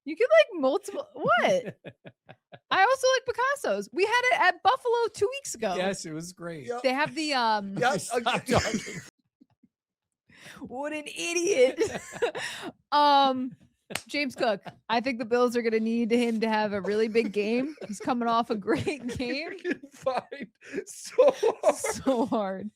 You can like multiple. What? I also like Picasso's. We had it at Buffalo 2 weeks ago. Yes, it was great. Yep. They have the Yep. Stop talking. What an idiot. James Cook. I think the Bills are going to need him to have a really big game. He's coming off a great game. Fine. So hard. So hard.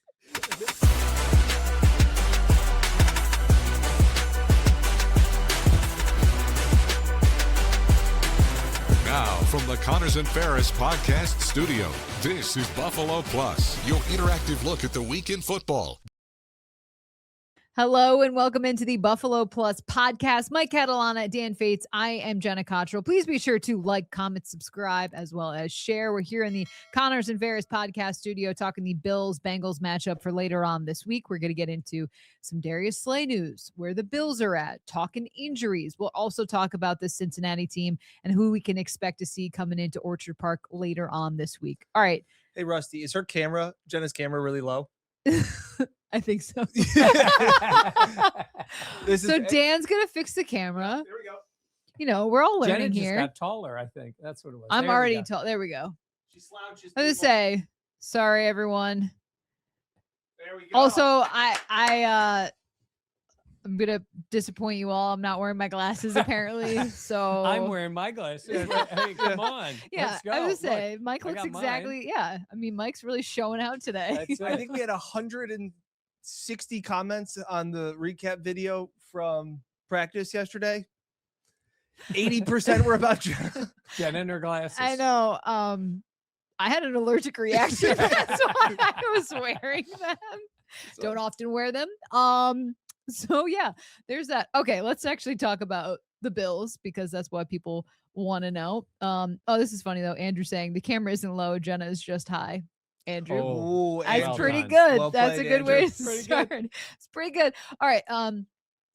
Now, from the Connors and Ferris podcast studio, this is Buffalo Plus, your interactive look at the week in football. Hello and welcome into the Buffalo Plus podcast. Mike Catalana, Dan Fates. I am Jenna Cottrell. Please be sure to like, comment, subscribe, as well as share. We're here in the Connors and Ferris podcast studio talking the Bills-Bengals matchup for later on this week. We're going to get into some Darius Slay news, where the Bills are at, talking injuries. We'll also talk about the Cincinnati team and who we can expect to see coming into Orchard Park later on this week. All right. Hey, Rusty, is her camera, Jenna's camera, really low? I think so. So Dan's going to fix the camera. There we go. You know, we're all learning Jenna just here. got taller, I think. That's what it was. I'm There we already go. tall. There we go. She slouches. I was people. gonna say, sorry everyone. There we go. Also, I'm gonna disappoint you all. I'm not wearing my glasses apparently. So I'm wearing my glasses. Hey, come on. Yeah, Let's go. I was Look, gonna say Mike I looks got mine. exactly. Yeah, I mean Mike's really showing out today. That's I it. think we had 160 comments on the recap video from practice yesterday. 80% were about Jenna. Jenna and her glasses. I know. I had an allergic reaction. That's why I was wearing them. Don't often wear them. So yeah, there's that. Okay, let's actually talk about the Bills because that's what people want to know. Oh, this is funny though. Andrew saying the camera isn't low, Jenna is just high. Andrew. Oh, That's well pretty done. good. Well That's played, a good way Andrew. to Pretty start. good. It's pretty good. All right.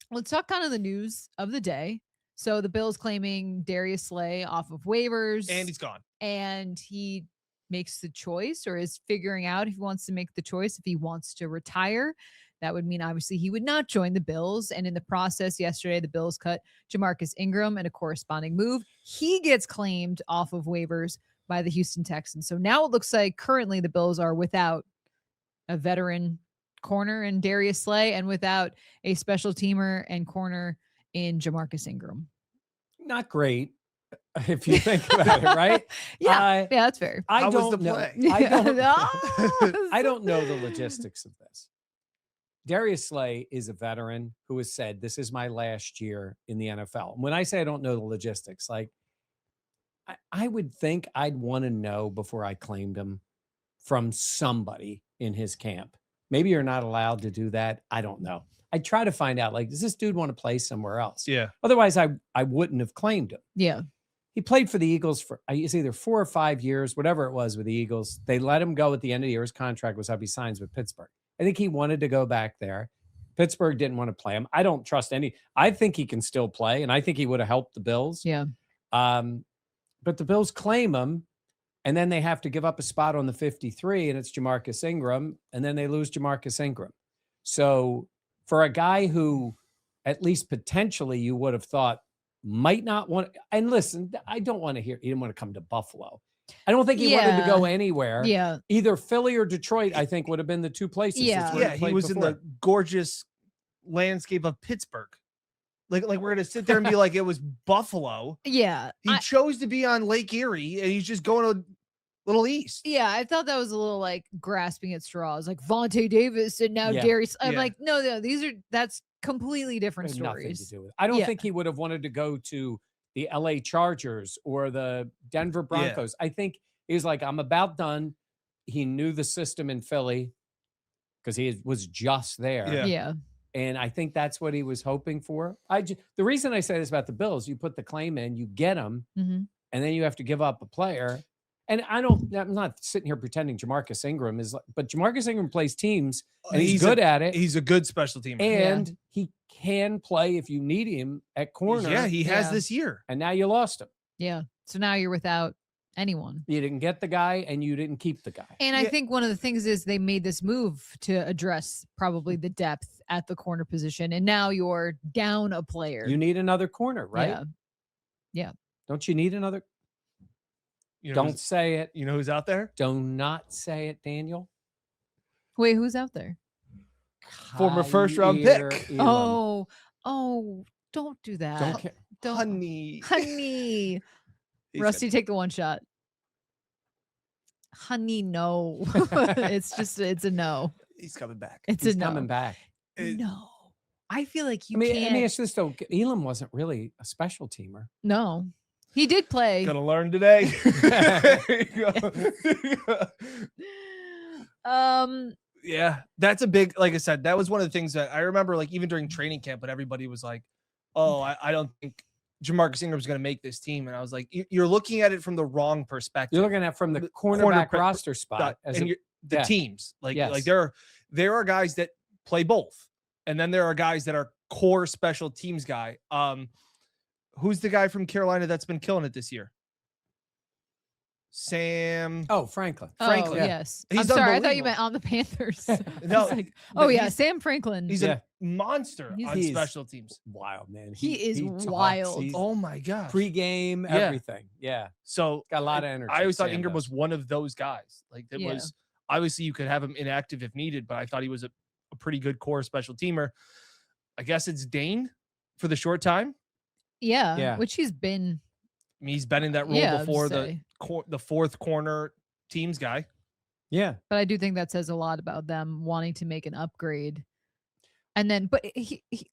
Let's talk kind of the news of the day. So the Bills claiming Darius Slay off of waivers. and he's gone. And he makes the choice or is figuring out if he wants to make the choice, if he wants to retire. That would mean obviously he would not join the Bills. And in the process yesterday, the Bills cut Jamarcus Ingram in a corresponding move. He gets claimed off of waivers by the Houston Texans. So now it looks like currently the Bills are without a veteran corner in Darius Slay and without a special teamer and corner in Jamarcus Ingram. Not great, if you think about it, right? Yeah, that's fair. I How was don't the know. play? I don't know the logistics of this. Darius Slay is a veteran who has said, this is my last year in the NFL. When I say I don't know the logistics, like I would think I'd want to know before I claimed him from somebody in his camp. Maybe you're not allowed to do that. I don't know. I try to find out, like, does this dude want to play somewhere else? Yeah. Otherwise, I wouldn't have claimed him. Yeah. He played for the Eagles for it's either 4 or 5 years, whatever it was with the Eagles. They let him go at the end of the year. His contract was up. He signs with Pittsburgh. I think he wanted to go back there. Pittsburgh didn't want to play him. I don't trust any. I think he can still play, and I think he would have helped the Bills. Yeah. But the Bills claim him, and then they have to give up a spot on the 53, and it's Jamarcus Ingram, and then they lose Jamarcus Ingram. So for a guy who at least potentially you would have thought might not want, and listen, I don't want to hear, he didn't want to come to Buffalo. I don't think he wanted to go anywhere. Yeah. Either Philly or Detroit, I think, would have been the two places. Yeah. That's where Yeah, he played was in before. the gorgeous landscape of Pittsburgh. Like we're gonna sit there and be like it was Buffalo. Yeah. He chose to be on Lake Erie, and he's just going a little east. Yeah, I thought that was a little like grasping at straws, like Vontae Davis and now Yeah. Darius. I'm Yeah. like, no, that's completely different Had nothing to stories. do with it. I don't Yeah. think he would have wanted to go to the LA Chargers or the Denver Broncos. I think he was like, I'm about done. He knew the system in Philly because he was just there. Yeah. Yeah. And I think that's what he was hoping for. The reason I say this about the Bills, you put the claim in, you get them, Mm-hmm. and then you have to give up a player. And I'm not sitting here pretending Jamarcus Ingram is, but Jamarcus Ingram plays teams and he's good at it. He's a good special teamer. And he can play if you need him at corner. Yeah, he has Yeah. this year. And now you lost him. Yeah. So now you're without anyone. You didn't get the guy and you didn't keep the guy. And I Yeah. think one of the things is they made this move to address probably the depth at the corner position. And now you're down a player. You need another corner, right? Yeah. Yeah. Don't you need another? You know Don't who's- say it. You know who's out there? Do not say it, Daniel. Wait, who's out there? Former first-round pick. Elam. Oh, don't do that. Don't care. Don't. Honey. Honey. He's Rusty, take the one shot. Honey, no. it's a no. He's coming back. It's He's a no. coming back. No. I feel like you I mean, can't. let me ask you this though. Elam wasn't really a special teamer. No. He did play. Gonna learn today. There you go. Yeah, that's a big, like I said, that was one of the things that I remember, like even during training camp, but everybody was like, oh, I don't think Jamarcus Ingram's going to make this team. And I was like, you're looking at it from the wrong perspective. You're looking at from the The cornerback corner roster spot. As and a, the yeah. teams. Like Yes. there are guys that play both. And then there are guys that are core special teams guy. Who's the guy from Carolina that's been killing it this year? Sam. Oh, Franklin. Franklin. Oh, yes. He's I'm sorry. I thought you unbelievable. meant on the Panthers. No, Like, but oh, yeah. he's- Sam Franklin. He's Yeah. a monster on He's- special teams. Wild, man. He is talks. wild. He's Oh my gosh. pre-game, Yeah. everything. Yeah. So Got a lot of energy. I always thought Sam Ingram does. was one of those guys. Like that Yeah. was obviously you could have him inactive if needed, but I thought he was a pretty good core special teamer. I guess it's Dane for the short time. Yeah. Yeah. Which he's been. I mean, he's been in that role Yeah, I would before say. the fourth corner teams guy. Yeah. But I do think that says a lot about them wanting to make an upgrade. And then, but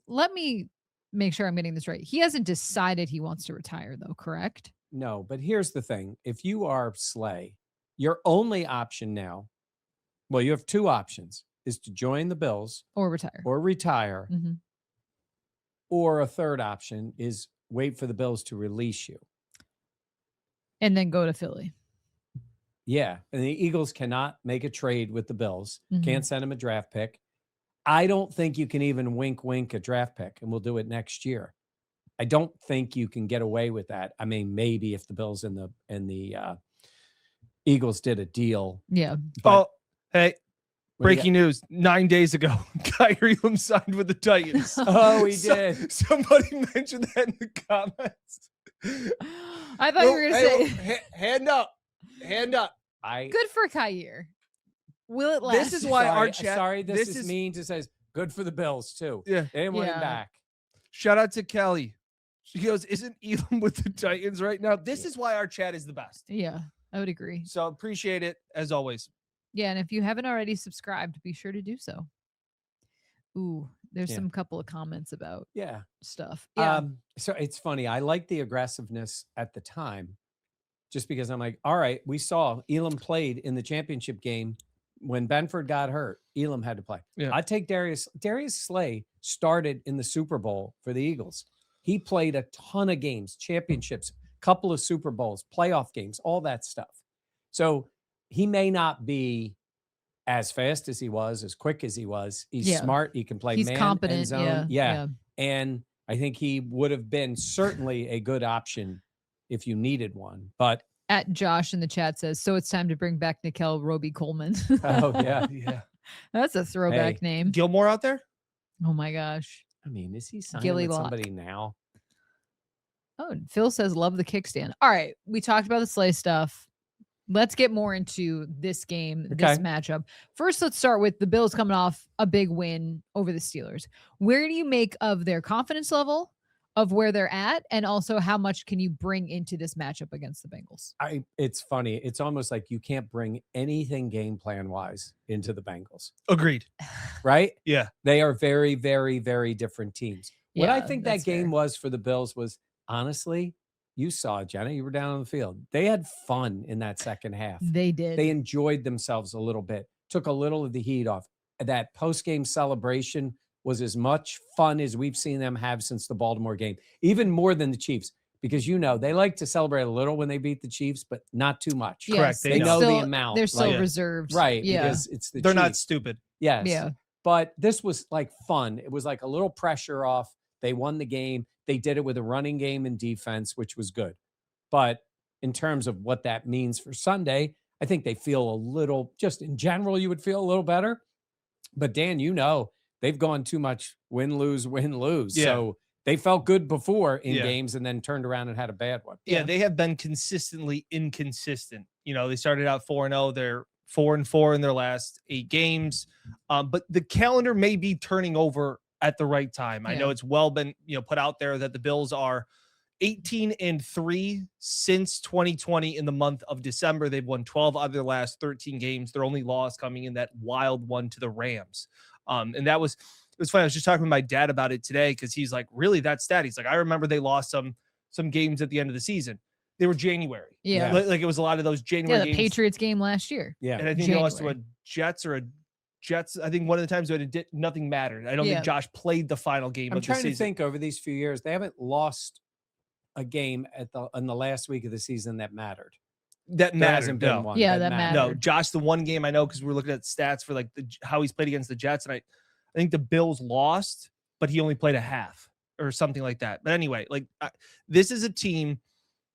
let me make sure I'm getting this right. He hasn't decided he wants to retire, though, correct? No, but here's the thing. If you are Slay, your only option now, well, you have two options, is to join the Bills Or retire. or retire, Mhm. or a third option is wait for the Bills to release you. And then go to Philly. Yeah. And the Eagles cannot make a trade with the Bills, Mhm. can't send them a draft pick. I don't think you can even wink a draft pick, and we'll do it next year. I don't think you can get away with that. I mean, maybe if the Bills and the Eagles did a deal. Yeah. But Oh, hey, what do you breaking news. 9 days ago, Kyrie Elam signed with the Titans. Oh, he So- did. Somebody mentioned that in the comments. I thought you were going to say, hand up. Hand up. I good for Kair. Will it last? This is why our sorry, chat. sorry, this this is is mean to say good for the Bills too. Yeah. They didn't want him Yeah. back. Shout out to Kelly. She goes, "Isn't Elam with the Titans right now?" This is why our chat is the best. Yeah, I would agree. So appreciate it as always. Yeah, and if you haven't already subscribed, be sure to do so. Ooh, there's Yeah. some couple of comments about Yeah. stuff. Yeah. So it's funny. I like the aggressiveness at the time, just because I'm like, all right, we saw Elam played in the championship game when Benford got hurt. Elam had to play. Yeah. I take Darius Slay started in the Super Bowl for the Eagles. He played a ton of games, championships, couple of Super Bowls, playoff games, all that stuff. So he may not be as fast as he was, as quick as he was. He's Yeah. smart. He can play He's man and competent. zone. Yeah. And I think he would have been certainly a good option if you needed one. But At Josh in the chat says, so it's time to bring back Nickel Roby Coleman. oh yeah, Yeah. That's a throwback Hey. name. Gilmore out there? Oh my gosh. I mean, is he signing Gilly with Lock. somebody now? Oh, and Phil says, love the kickstand. All right. We talked about the Slay stuff. Let's get more into this game, this Okay. matchup. First, let's start with the Bills coming off a big win over the Steelers. Where do you make of their confidence level, of where they're at, and also how much can you bring into this matchup against the Bengals? It's funny. It's almost like you can't bring anything game plan wise into the Bengals, Agreed. right? Yeah. They are very, very, very different teams. What I Yeah, think that that's game fair. was for the Bills was honestly, you saw it, Jenna. You were down on the field. They had fun in that second half. They did. They enjoyed themselves a little bit, took a little of the heat off. That post-game celebration was as much fun as we've seen them have since the Baltimore game, even more than the Chiefs, because they like to celebrate a little when they beat the Chiefs, but not too much. Correct. They know the amount. They're still like- reserved. right, Yeah. because it's the They're not Chiefs. stupid. Yes. Yeah. But this was like fun. It was like a little pressure off. They won the game. They did it with a running game and defense, which was good. But in terms of what that means for Sunday, I think they feel a little, just in general, you would feel a little better. But Dan, they've gone too much win, lose. Yeah. So They felt good before in Yeah. games and then turned around and had a bad one. Yeah, they have been consistently inconsistent. You know, they started out 4-0. They're 4-4 in their last 8 games. But the calendar may be turning over at the right time. I know it's well been, put out there that the Bills are 18-3 since 2020 in the month of December. They've won 12 out of their last 13 games. Their only loss coming in that wild one to the Rams. And that was, it was funny. I was just talking with my dad about it today because he's like, really, that stat? He's like, I remember they lost some games at the end of the season. They were January. Yeah. Like it was a lot of those January the games. Patriots game last year. Yeah. And I think they lost to a Jets. I think one of the times nothing mattered. I don't think Josh played the final game I'm of the trying season. to think over these few years, they haven't lost a game in the last week of the season that mattered. That There mattered. hasn't been one. Yeah, that mattered. No, Josh, the one game I know because we're looking at stats for like how he's played against the Jets, and I think the Bills lost, but he only played a half or something like that. But anyway, this is a team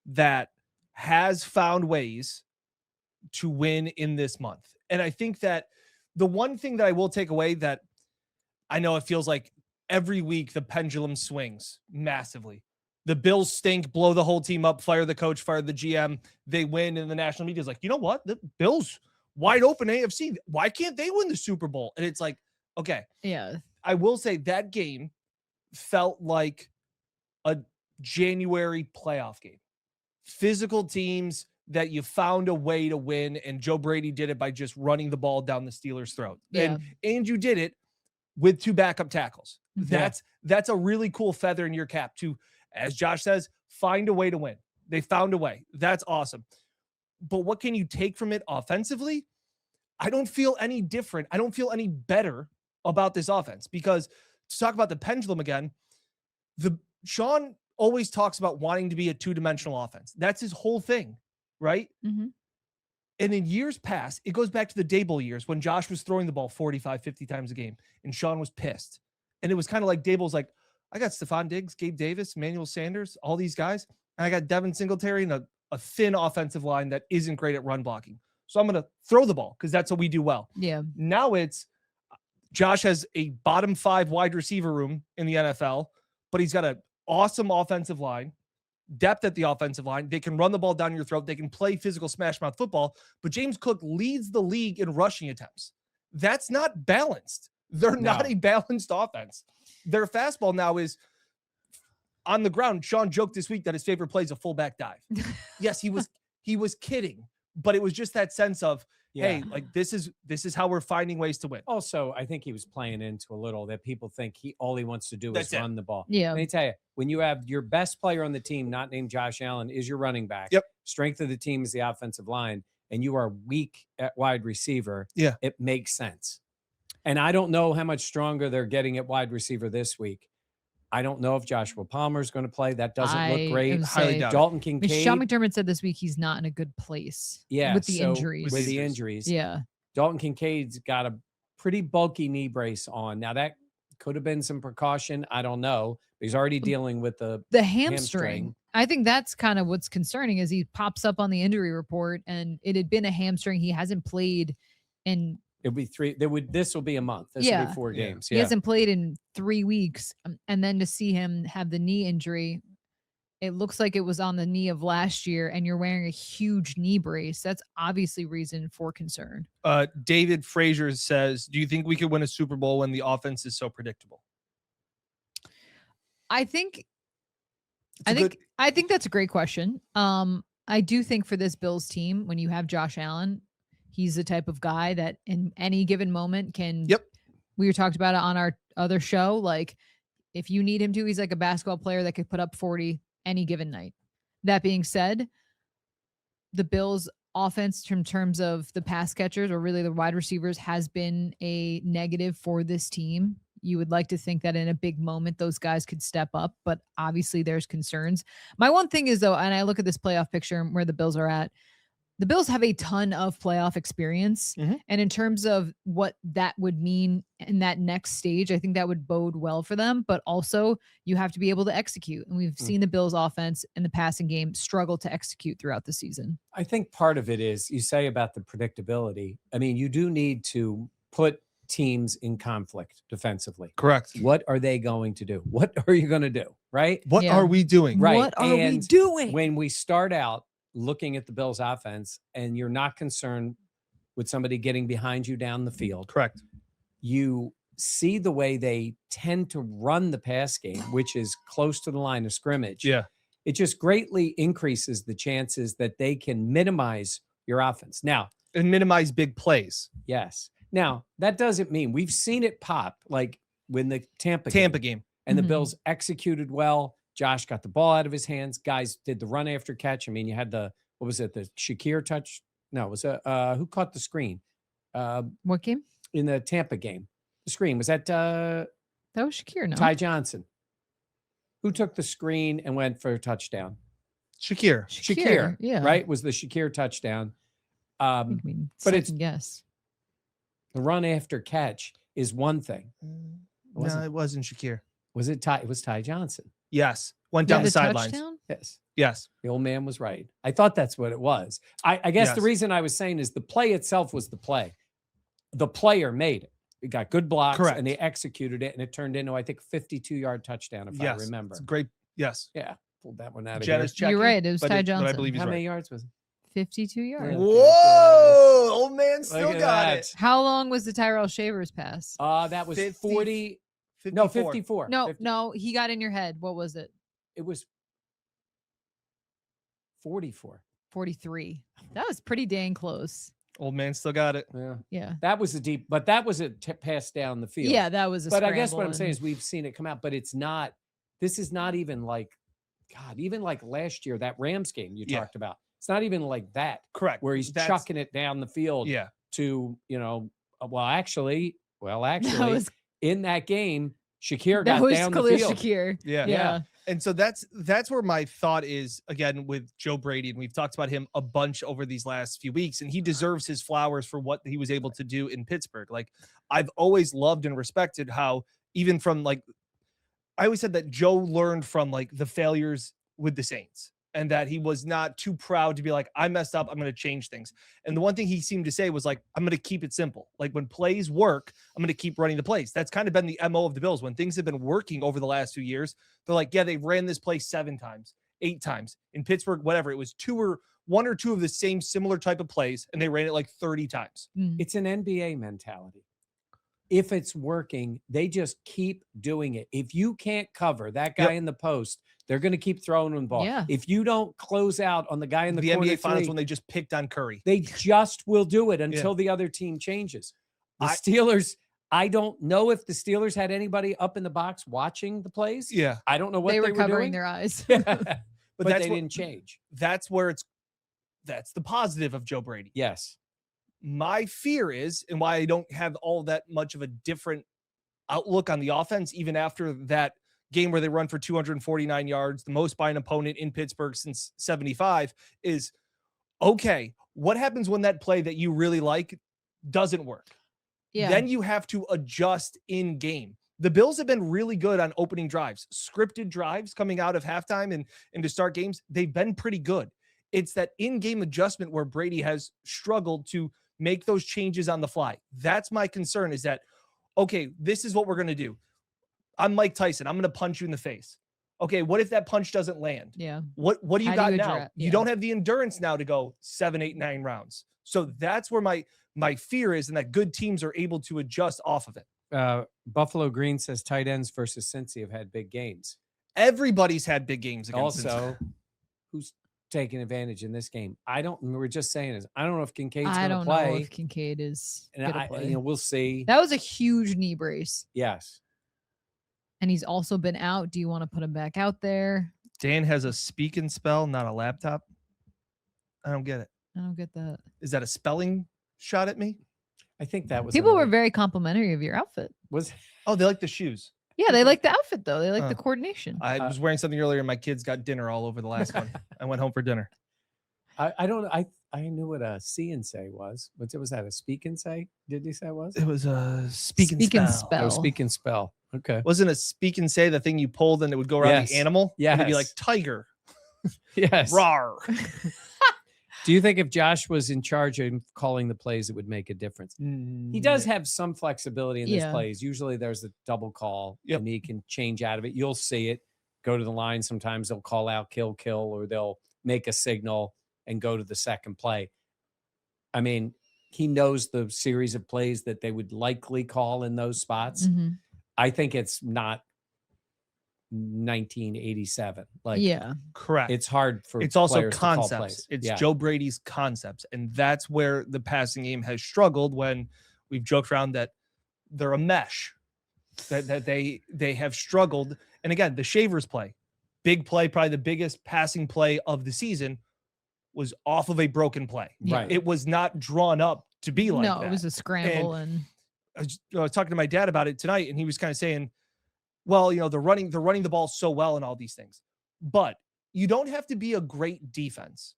that has found ways to win in this month, and I think that the one thing that I will take away that I know it feels like every week the pendulum swings massively. The Bills stink, blow the whole team up, fire the coach, fire the GM. They win, and the national media is like, you know what? The Bills wide open AFC. Why can't they win the Super Bowl? And it's like, okay. Yeah. I will say that game felt like a January playoff game. Physical teams that you found a way to win, and Joe Brady did it by just running the ball down the Steelers' throat. Yeah. And you did it with 2 backup tackles. Yeah. That's a really cool feather in your cap to, as Josh says, find a way to win. They found a way. That's awesome. But what can you take from it offensively? I don't feel any different. I don't feel any better about this offense because to talk about the pendulum again, Sean always talks about wanting to be a 2-dimensional offense. That's his whole thing, right? Mm-hmm. And in years past, it goes back to the Dable years when Josh was throwing the ball 45, 50 times a game and Sean was pissed. And it was kind of like Dable's like, I got Stephon Diggs, Gabe Davis, Emmanuel Sanders, all these guys. And I got Devin Singletary and a thin offensive line that isn't great at run blocking. So I'm going to throw the ball because that's what we do well. Yeah. Now it's Josh has a bottom 5 wide receiver room in the NFL, but he's got an awesome offensive line, depth at the offensive line. They can run the ball down your throat. They can play physical smash mouth football, but James Cook leads the league in rushing attempts. That's not balanced. They're not a balanced offense. Their fastball now is on the ground. Sean joked this week that his favorite play is a fullback dive. Yes, he was kidding, but it was just that sense of, hey, like this is how we're finding ways to win. Also, I think he was playing into a little that people think all he wants to do is run the ball. Yeah. Let me tell you, when you have your best player on the team, not named Josh Allen, is your running back. Yep. Strength of the team is the offensive line, and you are weak at wide receiver. Yeah. It makes sense. And I don't know how much stronger they're getting at wide receiver this week. I don't know if Joshua Palmer is going to play. That doesn't look great. Highly doubt it. Dalton Kincaid. Sean McDermott said this week he's not in a good place. Yeah, with the injuries. With the injuries. Yeah. Dalton Kincaid's got a pretty bulky knee brace on. Now, that could have been some precaution. I don't know. He's already dealing with the hamstring. I think that's kind of what's concerning is he pops up on the injury report and it had been a hamstring. He hasn't played in It'll be 3. This will be a month. This will be 4 games. He hasn't played in 3 weeks. And then to see him have the knee injury, it looks like it was on the knee of last year and you're wearing a huge knee brace. That's obviously reason for concern. David Frazier says, do you think we could win a Super Bowl when the offense is so predictable? I think that's a great question. I do think for this Bills team, when you have Josh Allen, he's the type of guy that in any given moment can. Yep. We talked about it on our other show. Like if you need him to, he's like a basketball player that could put up 40 any given night. That being said, the Bills offense in terms of the pass catchers or really the wide receivers has been a negative for this team. You would like to think that in a big moment, those guys could step up, but obviously there's concerns. My one thing is though, and I look at this playoff picture and where the Bills are at, the Bills have a ton of playoff experience. Mm-hmm. And in terms of what that would mean in that next stage, I think that would bode well for them. But also you have to be able to execute. And we've seen the Bills offense in the passing game struggle to execute throughout the season. I think part of it is you say about the predictability. I mean, you do need to put teams in conflict defensively. Correct. What are they going to do? What are you going to do? Right? What Yeah. are we doing? Right. What are we And doing? When we start out looking at the Bills offense and you're not concerned with somebody getting behind you down the field, Correct. you see the way they tend to run the pass game, which is close to the line of scrimmage. Yeah. It just greatly increases the chances that they can minimize your offense. Now, And minimize big plays. yes. Now, that doesn't mean we've seen it pop, like when the Tampa game. and the Mhm. Bills executed well. Josh got the ball out of his hands. Guys did the run after catch. I mean, you had the, what was it? The Shakir touch? No, it was who caught the screen? What game? In the Tampa game. The screen. Was that That was Shakir, no? Ty Johnson? Who took the screen and went for a touchdown? Shakir. Shakir, yeah. right? Was the Shakir touchdown. I mean, But it's- second guess. The run after catch is one thing. No, it wasn't Shakir. Was it Ty? It was Ty Johnson. Yes. Went Yeah, down the sidelines. touchdown? Yes. Yes. The old man was right. I thought that's what it was. I guess the Yes. reason I was saying is the play itself was the play. The player made it. It got good blocks Correct. and they executed it and it turned into, I think, 52-yard touchdown, if I Yes. remember. It's a great. Yes. Yeah. Pulled that one out of Jenna's here. checking. You're right. It was but Ty but Johnson. I believe he's How right. many yards was it? 52 yards. Yeah. Whoa. Old man still Look at got that. it. How long was the Tyrell Shavers pass? That was 50 40. 54. No, 54. No, 50. no, he got in your head. What was it? It was 44. 43. That was pretty dang close. Old man still got it. Yeah. Yeah. That was a deep, but that was a pass down the field. Yeah, that was a But I guess what I'm scramble saying and- is we've seen it come out, but it's not, this is not even like, God, even like last year, that Rams game you Yeah. talked about. It's not even like that, Correct. where he's That's- chucking it down the field Yeah. to, actually, that was in that game, Shakir that got was down the Khalil field. Shakir. Yeah. Yeah. And so that's where my thought is again with Joe Brady. And we've talked about him a bunch over these last few weeks, and he deserves his flowers for what he was able to do in Pittsburgh. Like I've always loved and respected how even from like, I always said that Joe learned from like the failures with the Saints and that he was not too proud to be like, I messed up, I'm going to change things. And the one thing he seemed to say was like, I'm going to keep it simple. Like when plays work, I'm going to keep running the plays. That's kind of been the MO of the Bills. When things have been working over the last few years, they're like, yeah, they ran this play 7 times, 8 times. In Pittsburgh, whatever, it was 1 or 2 of the same similar type of plays, and they ran it like 30 times. Mm. It's an NBA mentality. If it's working, they just keep doing it. If you can't cover that guy Yep. in the post, they're going to keep throwing him the ball. Yeah. If you don't close out on the guy in the corner NBA Finals three, when they just picked on Curry. they just will do it until the other team changes. The I- Steelers, I don't know if the Steelers had anybody up in the box watching the plays. Yeah, I don't know what They were covering doing. their eyes. but that's they what- didn't change. that's the positive of Joe Brady. Yes. My fear is, and why I don't have all that much of a different outlook on the offense, even after that game where they run for 249 yards, the most by an opponent in Pittsburgh since 75, is okay. What happens when that play that you really like doesn't work? Yeah. Then you have to adjust in game. The Bills have been really good on opening drives, scripted drives coming out of halftime and to start games. They've been pretty good. It's that in-game adjustment where Brady has struggled to make those changes on the fly. That's my concern, is that, okay, this is what we're going to do. I'm Mike Tyson. I'm going to punch you in the face. Okay, what if that punch doesn't land? Yeah. What do you How got do you now? address- You yeah. don't have the endurance now to go 7, 8, 9 rounds. So that's where my fear is, and that good teams are able to adjust off of it. Buffalo Green says tight ends versus Cincy have had big games. Everybody's had big games against Cincy. Also, who's taking advantage in this game? I don't. We're just saying is I don't know if Kincaid's I going to don't play. know if Kincaid is And gonna play. we'll see. That was a huge knee brace. Yes. And he's also been out. Do you want to put him back out there? Dan has a speak and spell, not a laptop. I don't get it. I don't get that. Is that a spelling shot at me? I think that was People were another- very complimentary of your outfit. was Oh, they like the shoes. Yeah, they like the outfit though. They like Huh. the coordination. I was wearing something earlier, and my kids got dinner all over the last one. I went home for dinner. I don't I knew what a see and say was. Was that a speak and say? Did you say it was? It was a speak and Speak and spell. spell. Oh, speak and spell. Okay. Wasn't a speak and say the thing you pulled and it would go around Yes. the animal? And it'd be like Yes. tiger, Yes. rawr. Do you think if Josh was in charge of calling the plays, it would make a difference? He does have some flexibility in those plays. Usually there's a double call and he can change out of it. You'll see it. Go to the line. Sometimes they'll call out kill, or they'll make a signal and go to the second play. I mean, he knows the series of plays that they would likely call in those spots. I think it's not 1987. Like, correct. It's hard for it's also players concepts. To call plays. It's Joe Brady's concepts, and that's where the passing game has struggled. When we've joked around that they're a mesh, that they have struggled. And again, the Shavers play, big play, probably the biggest passing play of the season, was off of a broken play. Right. It was not drawn up to be like that. No, it was a scramble. And I was talking to my dad about it tonight, and he was kind of saying, well, they're running the ball so well and all these things, but you don't have to be a great defense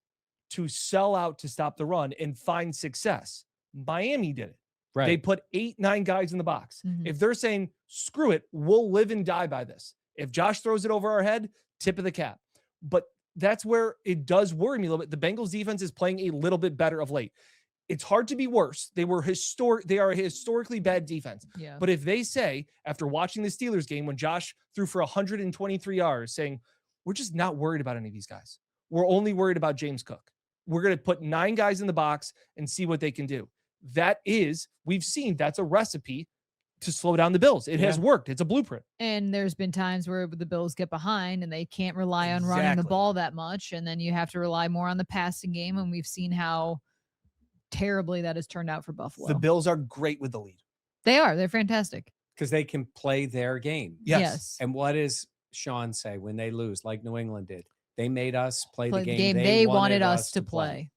to sell out to stop the run and find success. Miami did it. Right. They put 8-9 guys in the box. If they're saying, screw it, we'll live and die by this. If Josh throws it over our head, tip of the cap. But that's where it does worry me a little bit. The Bengals defense is playing a little bit better of late. It's hard to be worse. They are a historically bad defense. yeah. But if they say, after watching the Steelers game, when Josh threw for 123 yards, saying, we're just not worried about any of these guys. We're only worried about James Cook. We're going to put 9 guys in the box and see what they can do. We've seen that's a recipe to slow down the Bills. It has worked. It's a blueprint. And there's been times where the Bills get behind and they can't rely on running the ball that much. And then you have to rely more on the passing game. And we've seen how terribly that has turned out for Buffalo. The Bills are great with the lead. They are. They're fantastic. Because they can play their game. Yes. And what does Sean say when they lose, like New England did? They made us play the game they wanted us to play.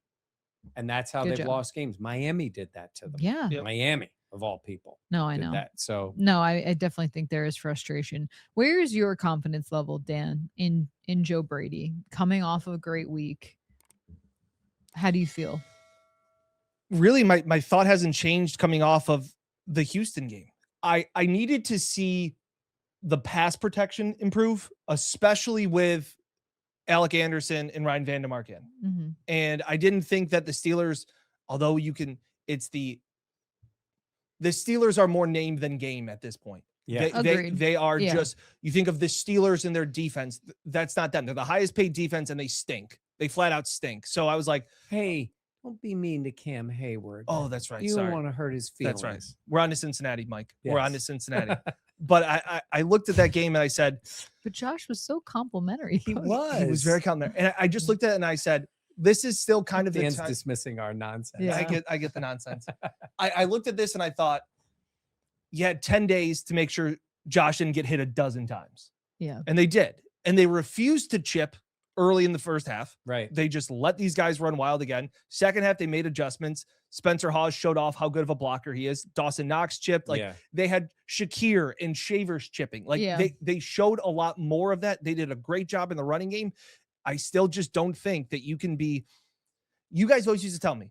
And that's how they've lost games. Miami did that to them. Yeah. Yep. Miami, of all people. No, I did know. that. So no, I definitely think there is frustration. Where is your confidence level, Dan, in Joe Brady coming off of a great week? How do you feel? Really, my thought hasn't changed coming off of the Houston game. I needed to see the pass protection improve, especially with Alec Anderson and Ryan Vandemark in. And I didn't think that the Steelers, although the Steelers are more name than game at this point. Yeah, they are just, you think of the Steelers and their defense. That's not them. They're the highest paid defense and they stink. They flat out stink. So I was like, hey, don't be mean to Cam Hayward. Oh, that's right. You don't want to hurt his feelings. That's right. We're on to Cincinnati, Mike. Yes. We're on to Cincinnati. But I looked at that game and I said, but Josh was so complimentary. He was very complimentary. And I just looked at it and I said, this is still kind of the Dan's time. dismissing our nonsense. Yeah. I get the nonsense. I looked at this and I thought, you had 10 days to make sure Josh didn't get hit a dozen times. Yeah. And they did. And they refused to chip early in the first half. Right. They just let these guys run wild again. Second half, they made adjustments. Spencer Hawes showed off how good of a blocker he is. Dawson Knox chipped. They had Shakir and Shavers chipping. They showed a lot more of that. They did a great job in the running game. I still just don't think that you can be, you guys always used to tell me,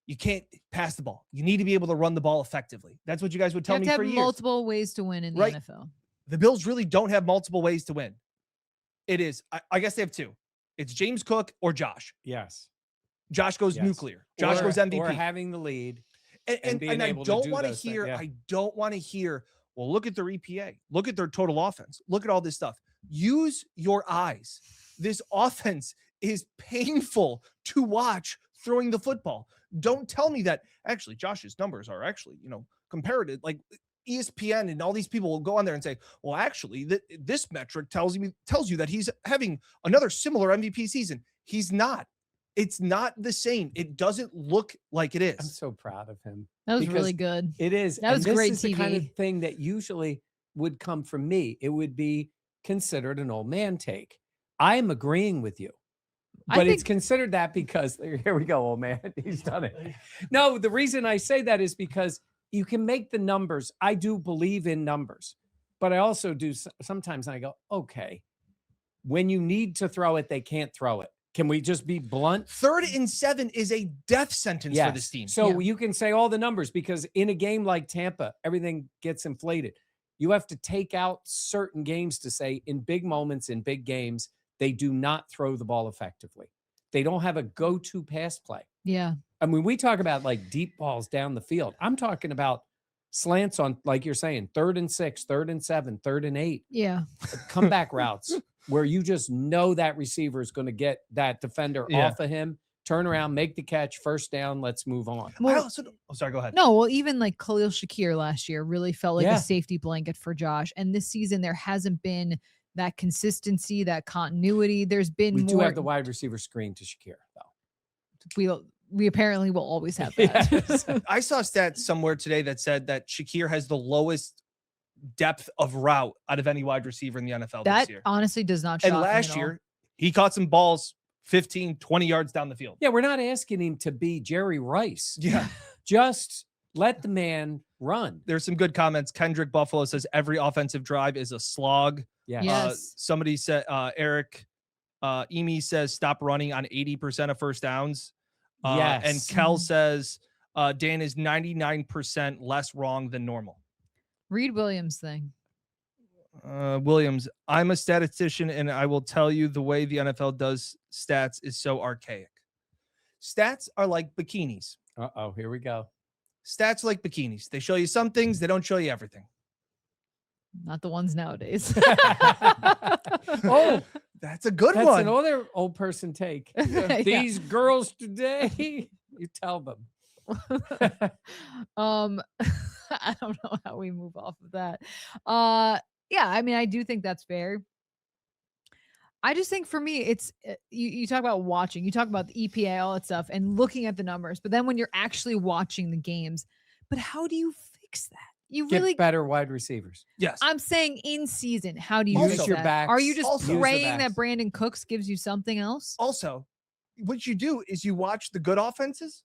you can't pass the ball. You need to be able to run the ball effectively. That's what you guys would tell me for years. Multiple ways to win in the NFL. The Bills really don't have multiple ways to win. It is, I guess they have 2. It's James Cook or Josh. Yes. Josh goes nuclear. Josh goes MVP. Or having the lead. And I don't want to hear, I don't want to hear, well, look at their EPA. Look at their total offense. Look at all this stuff. Use your eyes. This offense is painful to watch throwing the football. Don't tell me that actually Josh's numbers are actually, comparative. Like ESPN and all these people will go on there and say, well, actually this metric tells you that he's having another similar MVP season. He's not. It's not the same. It doesn't look like it is. I'm so proud of him. That was really good. It is. That was great This TV. is the kind of thing that usually would come from me. It would be considered an old man take. I'm agreeing with you. But it's considered that because here we go, old man. He's done it. No, the reason I say that is because you can make the numbers. I do believe in numbers, but I also do sometimes I go, okay, when you need to throw it, they can't throw it. Can we just be blunt? 3rd and 7 is a death sentence for this team. So you can say all the numbers because in a game like Tampa, everything gets inflated. You have to take out certain games to say in big moments, in big games, they do not throw the ball effectively. they don't have a go-to pass play. Yeah. I mean, we talk about like deep balls down the field. I'm talking about slants on, like you're saying, 3rd and 6, 3rd and 7, 3rd and 8. Yeah. Comeback routes where you just know that receiver is going to get that defender off of him, turn around, make the catch, first down, let's move on. Well, sorry, go ahead. No, well, even like Khalil Shakir last year really felt like Yeah. a safety blanket for Josh. And this season, there hasn't been that consistency, that continuity. There's been We more. do have the wide receiver screen to Shakir, though. We apparently will always have that. Yes. I saw stats somewhere today that said that Shakir has the lowest depth of route out of any wide receiver in the NFL That this year. honestly does not shock And me at last all. year, he caught some balls 15, 20 yards down the field. Yeah, we're not asking him to be Jerry Rice. Yeah. Just let the man run. There's some good comments. Kendrick Buffalo says every offensive drive is a slog. Yeah. Yes. Somebody said, Eric Emi says, stop running on 80% of first downs. Yes. And Kel says, Dan is 99% less wrong than normal. Reed Williams thing. Williams, I'm a statistician and I will tell you the way the NFL does stats is so archaic. Stats are like bikinis. Uh-oh, here we go. Stats are like bikinis. They show you some things, they don't show you everything. Not the ones nowadays. Oh, That's a good that's one. another old person take. Yeah. These girls today, you tell them. I don't know how we move off of that. Yeah, I mean, I do think that's fair. I just think for me, it's you talk about watching, you talk about the EPA, all that stuff, and looking at the numbers. But then when you're actually watching the games, but how do you fix that? You Get really, better wide receivers. Yes. I'm saying in season, how do you Use fix your that? backs. Are you just Also- Use the praying that backs. Brandon Cooks gives you something else? Also, what you do is you watch the good offenses,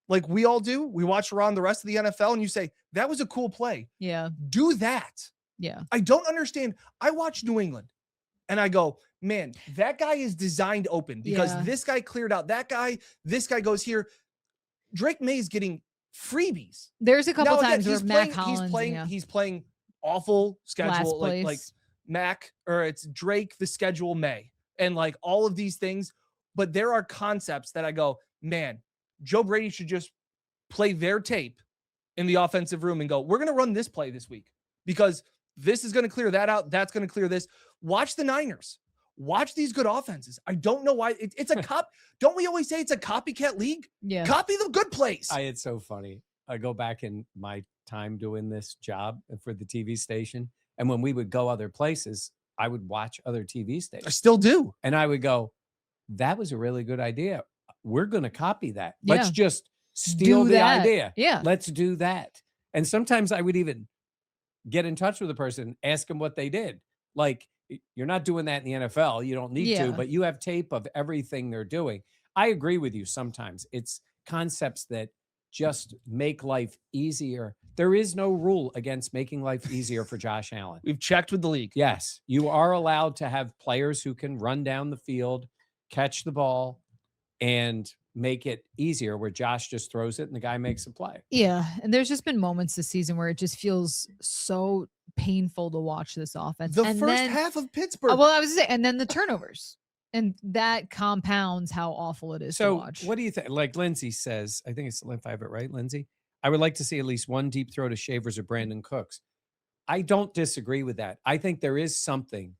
like we all do. We watch around the rest of the NFL and you say, that was a cool play. Yeah, Do that. yeah, I don't understand. I watch New England and I go, man, that guy is designed open because Yeah. this guy cleared out that guy. This guy goes here. Drake May is getting freebies. There's a couple Now, again, times where Mac Hollins, he's playing awful last schedule, like place. Mac, or it's Drake, the schedule May, and like all of these things. But there are concepts that I go, man, Joe Brady should just play their tape in the offensive room and go, we're going to run this play this week because this is going to clear that out. That's going to clear this. Watch the Niners. Watch these good offenses. I don't know why it's a cop. Don't we always say it's a copycat league? Yeah, Copy the good plays. It's so funny. I go back in my time doing this job for the TV station. And when we would go other places, I would watch other TV I stations. still do. And I would go, that was a really good idea. We're going to copy that. Let's Yeah. just steal Do the that. idea. Yeah. Let's do that. And sometimes I would even get in touch with the person, ask them what they did. Like, you're not doing that in the NFL. You don't need Yeah. to, but you have tape of everything they're doing. I agree with you. Sometimes it's concepts that just make life easier. There is no rule against making life easier for Josh Allen. We've checked with the league. Yes, you are allowed to have players who can run down the field, catch the ball, and make it easier where Josh just throws it and the guy makes a play. Yeah, and there's just been moments this season where it just feels so painful to watch this offense. The and first then, half of Pittsburgh. well, I was saying, and then the turnovers, and that compounds how awful it is to So watch. what do you think? Like Lindsay says, I think it's if I have it right, Lindsay. I would like to see at least one deep throw to Shavers or Brandon Cooks. I don't disagree with that. I think there is something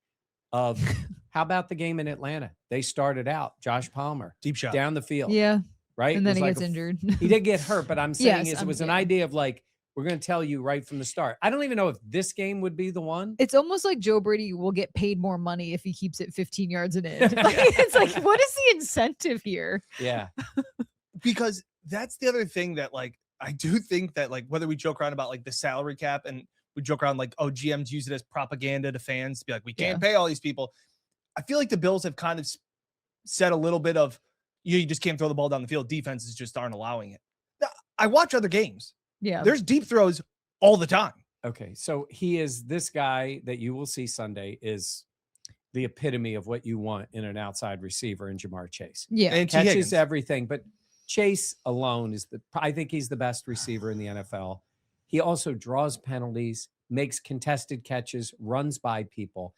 of how about the game in Atlanta? They started out Josh Palmer Deep shot. down the field, Yeah, right? and It then he was gets like injured. He did get hurt, but I'm saying Yes, it was an yeah. idea of like, we're going to tell you right from the start. I don't even know if this game would be the one. It's almost like Joe Brady will get paid more money if he keeps it 15 yards and in. Like, it's like, what is the incentive here? Yeah. Because that's the other thing that like I do think that like whether we joke around about like the salary cap and we joke around like, oh, GMs use it as propaganda to fans to be like, we can't pay all these people. I feel like the Bills have kind of said a little bit of you just can't throw the ball down the field. Defenses just aren't allowing it. Now, I watch other games. Yeah. There's deep throws all the time. Okay. So he is this guy that you will see Sunday is the epitome of what you want in an outside receiver in Jamar Chase. Yeah. And T. Catches Higgins. everything, but Chase alone is I think he's the best receiver in the NFL. He also draws penalties, makes contested catches, runs by people.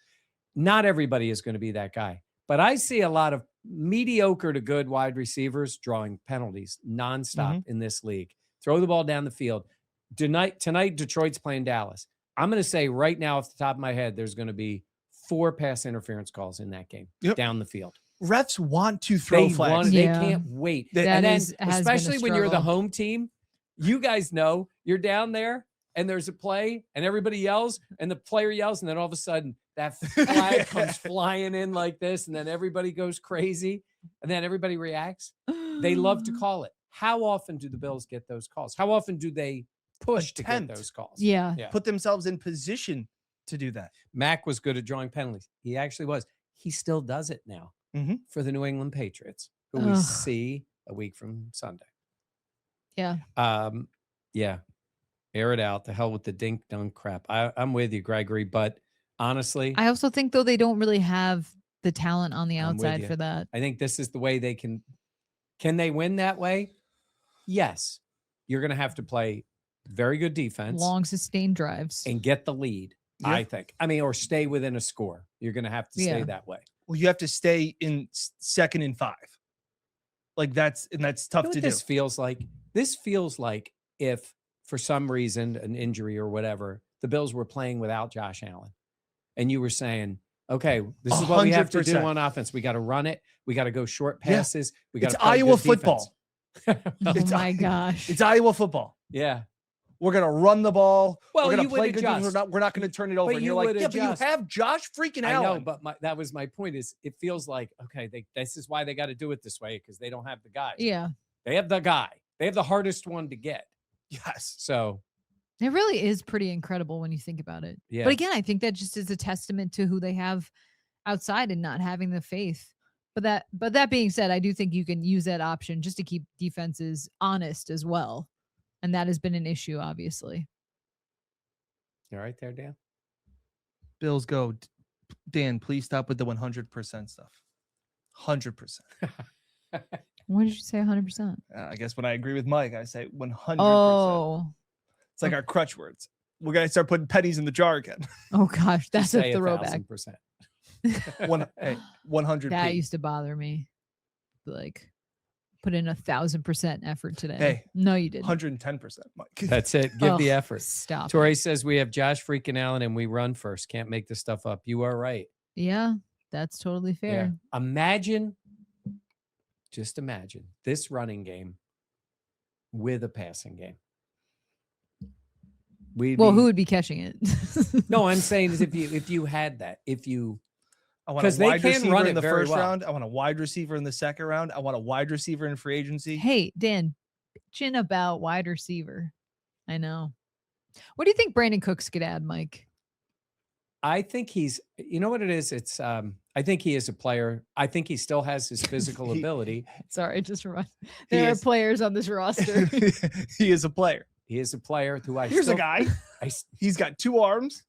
Not everybody is going to be that guy, but I see a lot of mediocre to good wide receivers drawing penalties nonstop in this league. Throw the ball down the field. Tonight, Detroit's playing Dallas. I'm going to say right now off the top of my head, there's going to be 4 pass interference calls in that game down the field. Refs want to throw flags. They can't wait. That and then, has been a especially when you're the struggle. home team, you guys know you're down there and there's a play and everybody yells and the player yells and then all of a sudden that flag comes flying in like this and then everybody goes crazy and then everybody reacts. They love to call it. How often do the Bills get those calls? How often do they push to get those calls? Yeah. Put themselves in position to do that. Mac was good at drawing penalties. He actually was. He still does it now for the New England Patriots, who we see a week from Sunday. Yeah. Yeah. Air it out. The hell with the dink dunk crap. I'm with you, Gregory, but honestly, I also think though they don't really have the talent on the I'm with outside you. for that. I think this is the way they can they win that way? Yes. You're going to have to play very good defense. Long sustained drives. And get the lead, I think. I mean, or stay within a score. You're going to have to stay that way. Well, you have to stay in 2nd and 5. Like that's tough to do. This feels like if for some reason, an injury or whatever, the Bills were playing without Josh Allen and you were saying, okay, this is what we have to do 100%. on offense. We got to run it. We got to go short passes. We got It's to play Iowa good football. Oh my gosh. It's Iowa football. Yeah. We're going to run the ball. Well, we're going you to play would good adjust. defense. We're not going to turn it over. But And you you're like, would yeah, but you adjust. have Josh freaking I Allen. know, but that was my point is it feels like, okay, this is why they got to do it this way because they don't have the guys. Yeah. They have the guy. They have the hardest one to get. Yes. So It really is pretty incredible when you think about it. Yeah. But again, I think that just is a testament to who they have outside and not having the faith. But that being said, I do think you can use that option just to keep defenses honest as well. And that has been an issue, obviously. you all right there, Dan? Bills go. Dan, please stop with the 100% stuff. 100%. What did you say? 100%. I guess when I agree with Mike, I say 100%. Oh. It's like our crutch words. We're going to start putting pennies in the jar again. Oh gosh, that's a Say throwback. 1,000%. 100. That used to bother me. Like, put in 1,000% effort today. Hey, no, you didn't. 110%, Mike. That's it. Give the Ugh, effort. Stop. Tori says we have Josh freaking Allen and we run first. Can't make this stuff up. You are right. Yeah, that's totally fair. Yeah. Just imagine this running game with a passing game. Who would be catching it? No, I'm saying is if you had that, I want 'Cause a they wide can receiver run in it the very first well. round. I want a wide receiver in the second round. I want a wide receiver in free agency. Hey, Dan, bitching about wide receiver. I know. What do you think Brandon Cooks could add, Mike? I think you know what it is? It's, I think he is a player. I think he still has his physical ability. Sorry, just remind. There are players on this roster. He is a player. He is a player who Here's a guy. He's got 2 arms,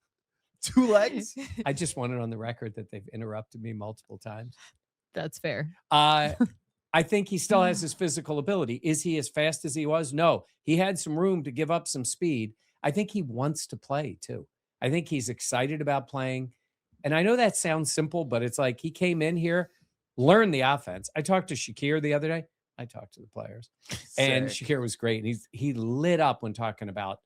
2 legs. I just want it on the record that they've interrupted me multiple times. That's fair. I think he still has his physical ability. Is he as fast as he was? No. He had some room to give up some speed. I think he wants to play too. I think he's excited about playing. And I know that sounds simple, but it's like he came in here, learned the offense. I talked to Shakir the other day. I talked to the players. And Shakir was great. And he lit up when talking about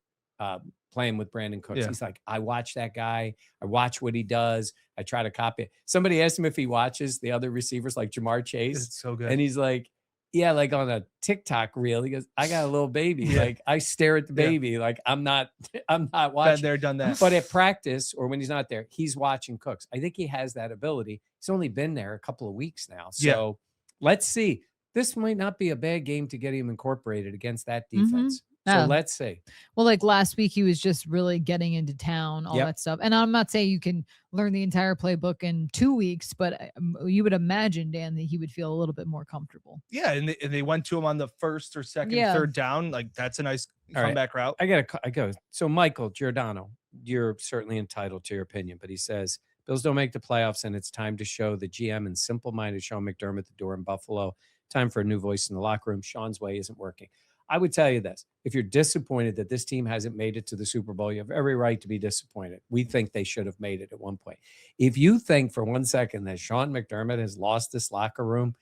playing with Brandon Cooks. Yeah. He's like, I watch that guy. I watch what he does. I try to copy it. Somebody asked him if he watches the other receivers like Jamar Chase. It's so good. And he's like, yeah, like on a TikTok reel. He goes, I got a little baby. Yeah. Like I stare at the baby. Like I'm not Been watching. there, done that. But at practice or when he's not there, he's watching Cooks. I think he has that ability. He's only been there a couple of weeks now. So let's see. This might not be a bad game to get him incorporated against that defense. So let's see. Well, like last week, he was just really getting into town, all that stuff. And I'm not saying you can learn the entire playbook in 2 weeks, but you would imagine, Dan, that he would feel a little bit more comfortable. Yeah, and they went to him on the first or second, third down. Like that's a nice comeback route. I go. So Michael Giordano, you're certainly entitled to your opinion, but he says Bills don't make the playoffs, and it's time to show the GM and simple-minded Sean McDermott the door in Buffalo. Time for a new voice in the locker room. Sean's way isn't working. I would tell you this. If you're disappointed that this team hasn't made it to the Super Bowl, you have every right to be disappointed. We think they should have made it at one point. If you think for 1 second that Sean McDermott has lost this locker room,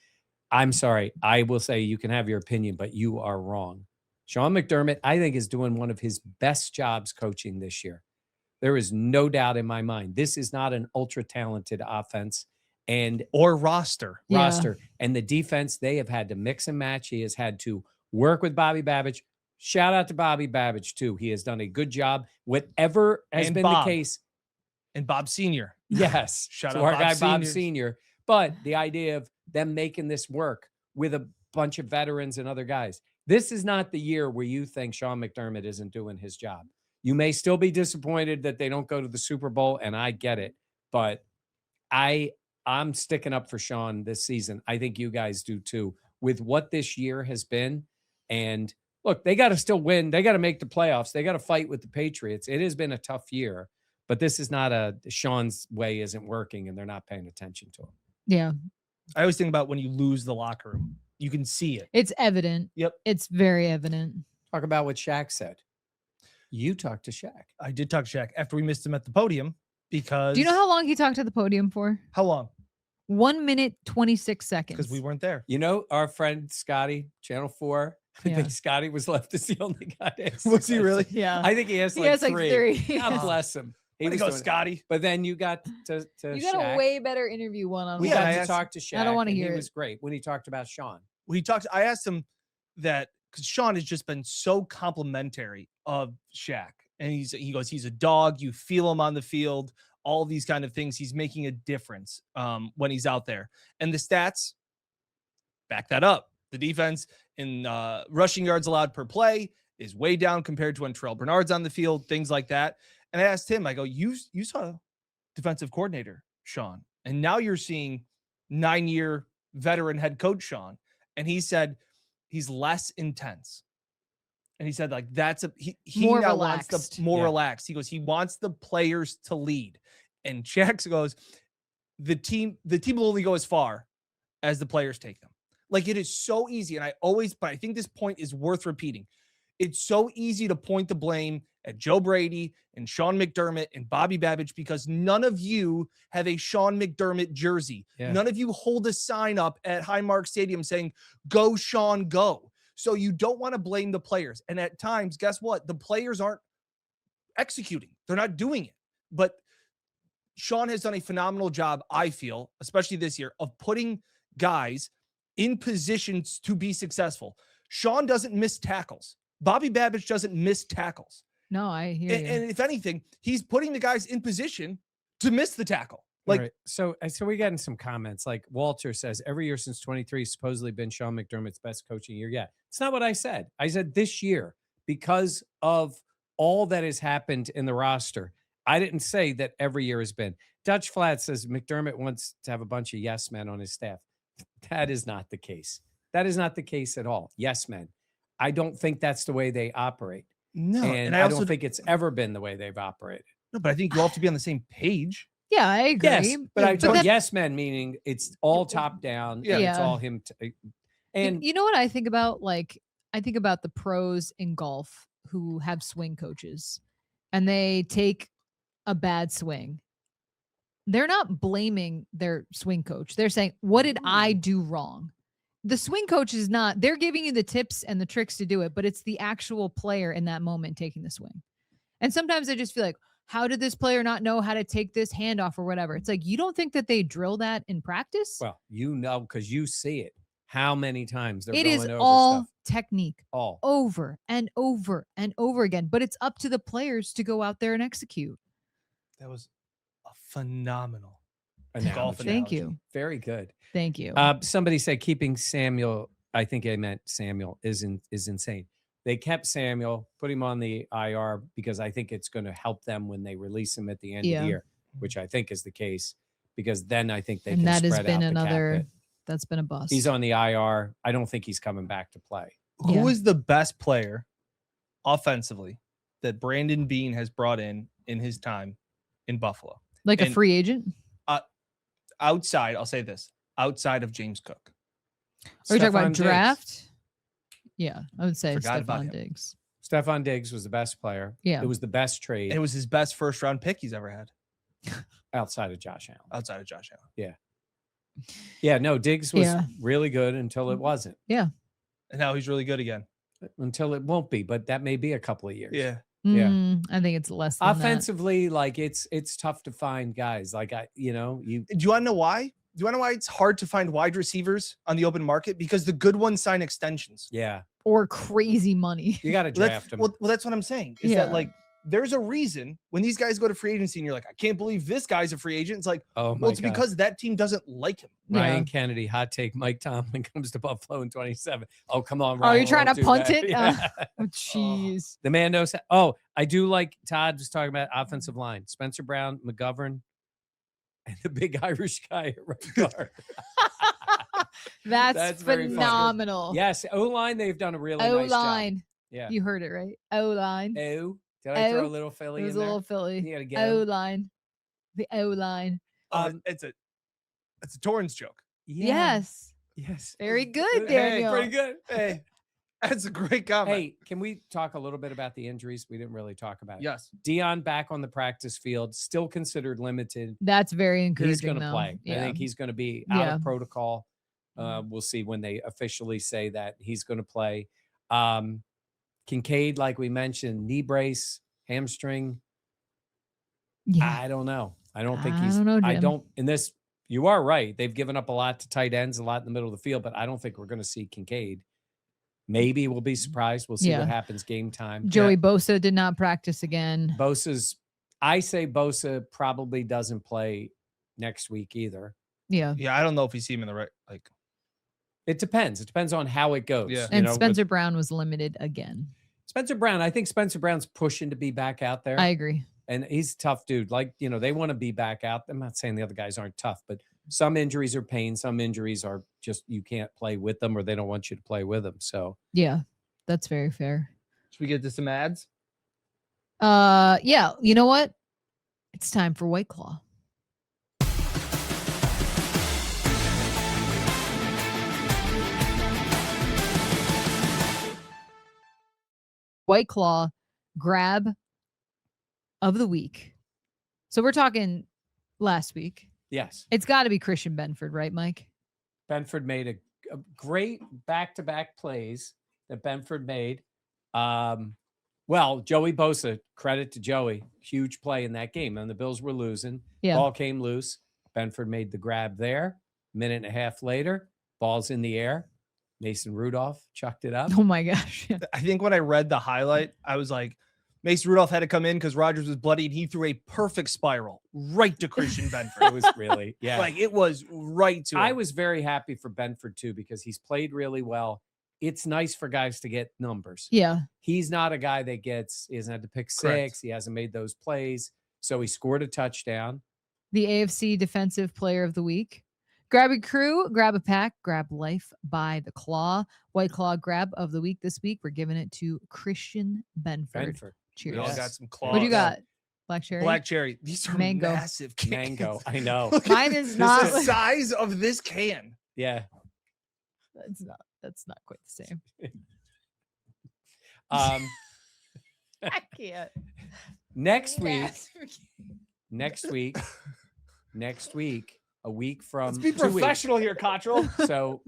I'm sorry. I will say you can have your opinion, but you are wrong. Sean McDermott, I think, is doing one of his best jobs coaching this year. There is no doubt in my mind. This is not an ultra talented offense or roster. And the defense, they have had to mix and match. He has had to work with Bobby Babbage. Shout out to Bobby Babbage, too. He has done a good job. Whatever has been the case. And Bob Sr. Yes. Shout to out our Bob guy, Sr. Bob Sr. But the idea of them making this work with a bunch of veterans and other guys. This is not the year where you think Sean McDermott isn't doing his job. You may still be disappointed that they don't go to the Super Bowl, and I get it. But I'm sticking up for Sean this season. I think you guys do too, with what this year has been. And look, they got to still win. They got to make the playoffs. They got to fight with the Patriots. It has been a tough year, but this is not Sean's way isn't working and they're not paying attention to him. Yeah. I always think about when you lose the locker room, you can see it. It's evident. Yep. It's very evident. Talk about what Shaq said. You talked to Shaq. I did talk to Shaq after we missed him at the podium because. Do you know how long he talked to the podium for? How long? 1 minute, 26 seconds. Because we weren't there. You know, our friend Scotty, Channel 4, I think Scotty was left as the only guy to ask Was he really? Yeah. I think he has like three. God bless him. He was go, Scotty. But then you got to you got Shaq. a way better interview one-on-one. We got to talk to Shaq. I don't want to hear it. He was great when he talked about Sean. I asked him that because Sean has just been so complimentary of Shaq. And he goes, he's a dog. You feel him on the field. All these kind of things. He's making a difference when he's out there. And the stats back that up. The defense in rushing yards allowed per play is way down compared to when Terrell Bernard's on the field, things like that. And I asked him, I go, you saw defensive coordinator, Sean, and now you're seeing 9-year veteran head coach, Sean. And he said he's less intense. And he said, like, he more now relaxed. wants the more relaxed. He goes, he wants the players to lead. And Shaq goes, the team will only go as far as the players take them. Like, it is so easy. And but I think this point is worth repeating. It's so easy to point the blame at Joe Brady and Sean McDermott and Bobby Babbage because none of you have a Sean McDermott jersey. Yeah. None of you hold a sign up at Highmark Stadium saying, "Go Sean, go." So you don't want to blame the players. And at times, guess what? The players aren't executing. They're not doing it. But Sean has done a phenomenal job, I feel, especially this year, of putting guys in positions to be successful. Sean doesn't miss tackles. Bobby Babbage doesn't miss tackles. No, I hear you. And if anything, he's putting the guys in position to miss the tackle. Like, right. So we got in some comments. Like Walter says, every year since 23 has supposedly been Sean McDermott's best coaching year yet. It's not what I said. I said this year, because of all that has happened in the roster, I didn't say that every year has been. Dutch Flat says McDermott wants to have a bunch of yes men on his staff. That is not the case. That is not the case at all. Yes men. I don't think that's the way they operate. No, and I don't think it's ever been the way they've operated. No, but I think you all have to be on the same page. Yeah, I agree. Yes, but I told yes men, meaning it's all top down. Yeah. And it's all him. And you know what I think about? Like, I think about the pros in golf who have swing coaches and they take a bad swing. They're not blaming their swing coach. They're saying, what did I do wrong? The swing coach is not, they're giving you the tips and the tricks to do it, but it's the actual player in that moment taking the swing. And sometimes I just feel like, how did this player not know how to take this handoff or whatever? It's like, you don't think that they drill that in practice? Well, you know, because you see it. How many times they're it going is over all stuff. Technique, all over and over and over again. But it's up to the players to go out there and execute. That was a phenomenal golf analogy. Thank you. Very good. Thank you. Somebody said keeping Samuel, I think I meant Samuel, is insane. They kept Samuel, put him on the IR because I think it's going to help them when they release him at the end of the year, which I think is the case, because then I think they can spread out the cap hit. That's been a bust. He's on the IR. I don't think he's coming back to play. Who is the best player offensively that Brandon Beane has brought in his time in Buffalo? Like a free agent? Outside, I'll say this, outside of James Cook. Are you talking about draft? Yeah, I would say Forgot about Stephon him. Diggs. Stephon Diggs was the best player. Yeah. It was the best trade It was his best first round pick he's ever had outside of Josh Allen. outside of Josh Allen. Yeah, no, Diggs was Yeah. really good until it wasn't. And now he's really good again. Until it won't be, but that may be a couple of years. Yeah. Yeah. I think it's less than Offensively, like it's tough to find guys. Like Do you want to know why? Do you want to know why it's hard to find wide receivers on the open market? Because the good ones sign extensions. yeah, or crazy money. you got to Well, draft them. Well, that's what I'm saying. Is that like there's a reason when these guys go to free agency and you're like, I can't believe this guy's a free agent. It's like, Oh my well, it's God. because that team doesn't like him. Ryan Kennedy, hot take. Mike Tomlin comes to Buffalo in 27. Oh, come on, Oh, Ryan. you're trying don't to do punt that. it? Yeah. Oh, jeez. The man knows. Oh, I do like Todd was talking about offensive line. Spencer Brown, McGovern, and the big Irish guy at right guard. That's very fun. phenomenal. Yes, O-line, they've done a really nice job. O-line. Yeah. You heard it right. O-line. Oh, did I throw O. a little Philly It was in a there? little Philly. You gotta get 'em. O-line. The O-line. It's a Torrance joke. Yes. Yes. Very good, Hey, Daniel. pretty good. Hey, that's a great comment. Hey, can we talk a little bit about the injuries? We didn't really talk about it. Yes. Dion back on the practice field, still considered limited. That's very encouraging. He's going to though. play. Yeah. I think he's going to be out Yeah. of protocol. We'll see when they officially say that he's going to play. Kincaid, like we mentioned, knee brace, hamstring. Yeah. I don't know. I don't think I he's. don't know, I Jim. don't. In this, you are right. They've given up a lot to tight ends, a lot in the middle of the field, but I don't think we're going to see Kincaid. Maybe we'll be surprised. We'll see Yeah. what happens game time. Joey Bosa did not practice again. I say Bosa probably doesn't play next week either. Yeah. Yeah, I don't know if we see him in the right It depends. It depends on how it goes. Yeah. you And know, but Spencer Brown was limited again. Spencer Brown, I think Spencer Brown's pushing to be back out there. I agree. And he's a tough dude. Like, they want to be back out. I'm not saying the other guys aren't tough, but some injuries are pain. Some injuries are just you can't play with them or they don't want you to play with them. So, Yeah. That's very fair. Should we get to some ads? Yeah. You know what? It's time for White Claw. White Claw grab of the week. So we're talking last week. yes, It's got to be Christian Benford, right, Mike? Benford made a great back-to-back plays that Benford made. Well, Joey Bosa, credit to Joey, huge play in that game. And the Bills were losing. Yeah. Ball came loose. Benford made the grab there. Minute and a half later, ball's in the air. Mason Rudolph chucked it up. Oh my gosh. I think when I read the highlight, I was like, Mason Rudolph had to come in because Rodgers was bloody, and he threw a perfect spiral right to Christian Benford. It was really, yeah. Like it was right to him. I was very happy for Benford too because he's played really well. It's nice for guys to get numbers. Yeah. He's not a guy that he hasn't had to pick six. Correct. He hasn't made those plays. So he scored a touchdown. The AFC Defensive Player of the Week. Grab a crew, grab a pack, grab life by the claw. White Claw grab of the week this week. We're giving it to Christian Benford. Cheers. We all Yes. got some claws. What do you got? Black cherry? Black cherry. These are Mango. massive cans. Mango. I know. Look at Mine is not. the size of this can. Yeah. That's not quite the same. Um, I can't. next week, a week from Let's be 2 weeks. professional here, Cottrell. So,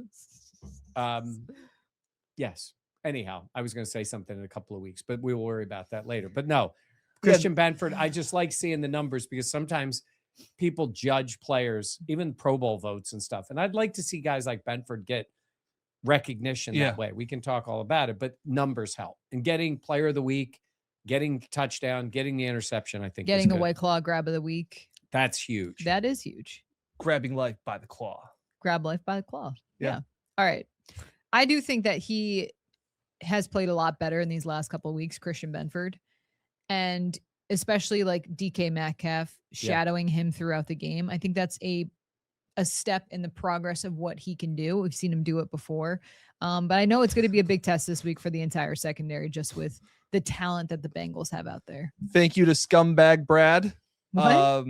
yes. Anyhow, I was going to say something in a couple of weeks, but we will worry about that later. But no, Christian Benford, I just like seeing the numbers because sometimes people judge players, even Pro Bowl votes and stuff. And I'd like to see guys like Benford get recognition that way. We can talk all about it, but numbers help. And getting player of the week, getting touchdown, getting the interception, I think Getting is a good. White Claw grab of the week. That's huge. That is huge. Grabbing life by the claw. Grab life by the claw. Yeah. All right. I do think that he has played a lot better in these last couple of weeks, Christian Benford. And especially like DK Metcalf shadowing him throughout the game. I think that's a step in the progress of what he can do. We've seen him do it before. But I know it's going to be a big test this week for the entire secondary, just with the talent that the Bengals have out there. Thank you to Scumbag Brad. What?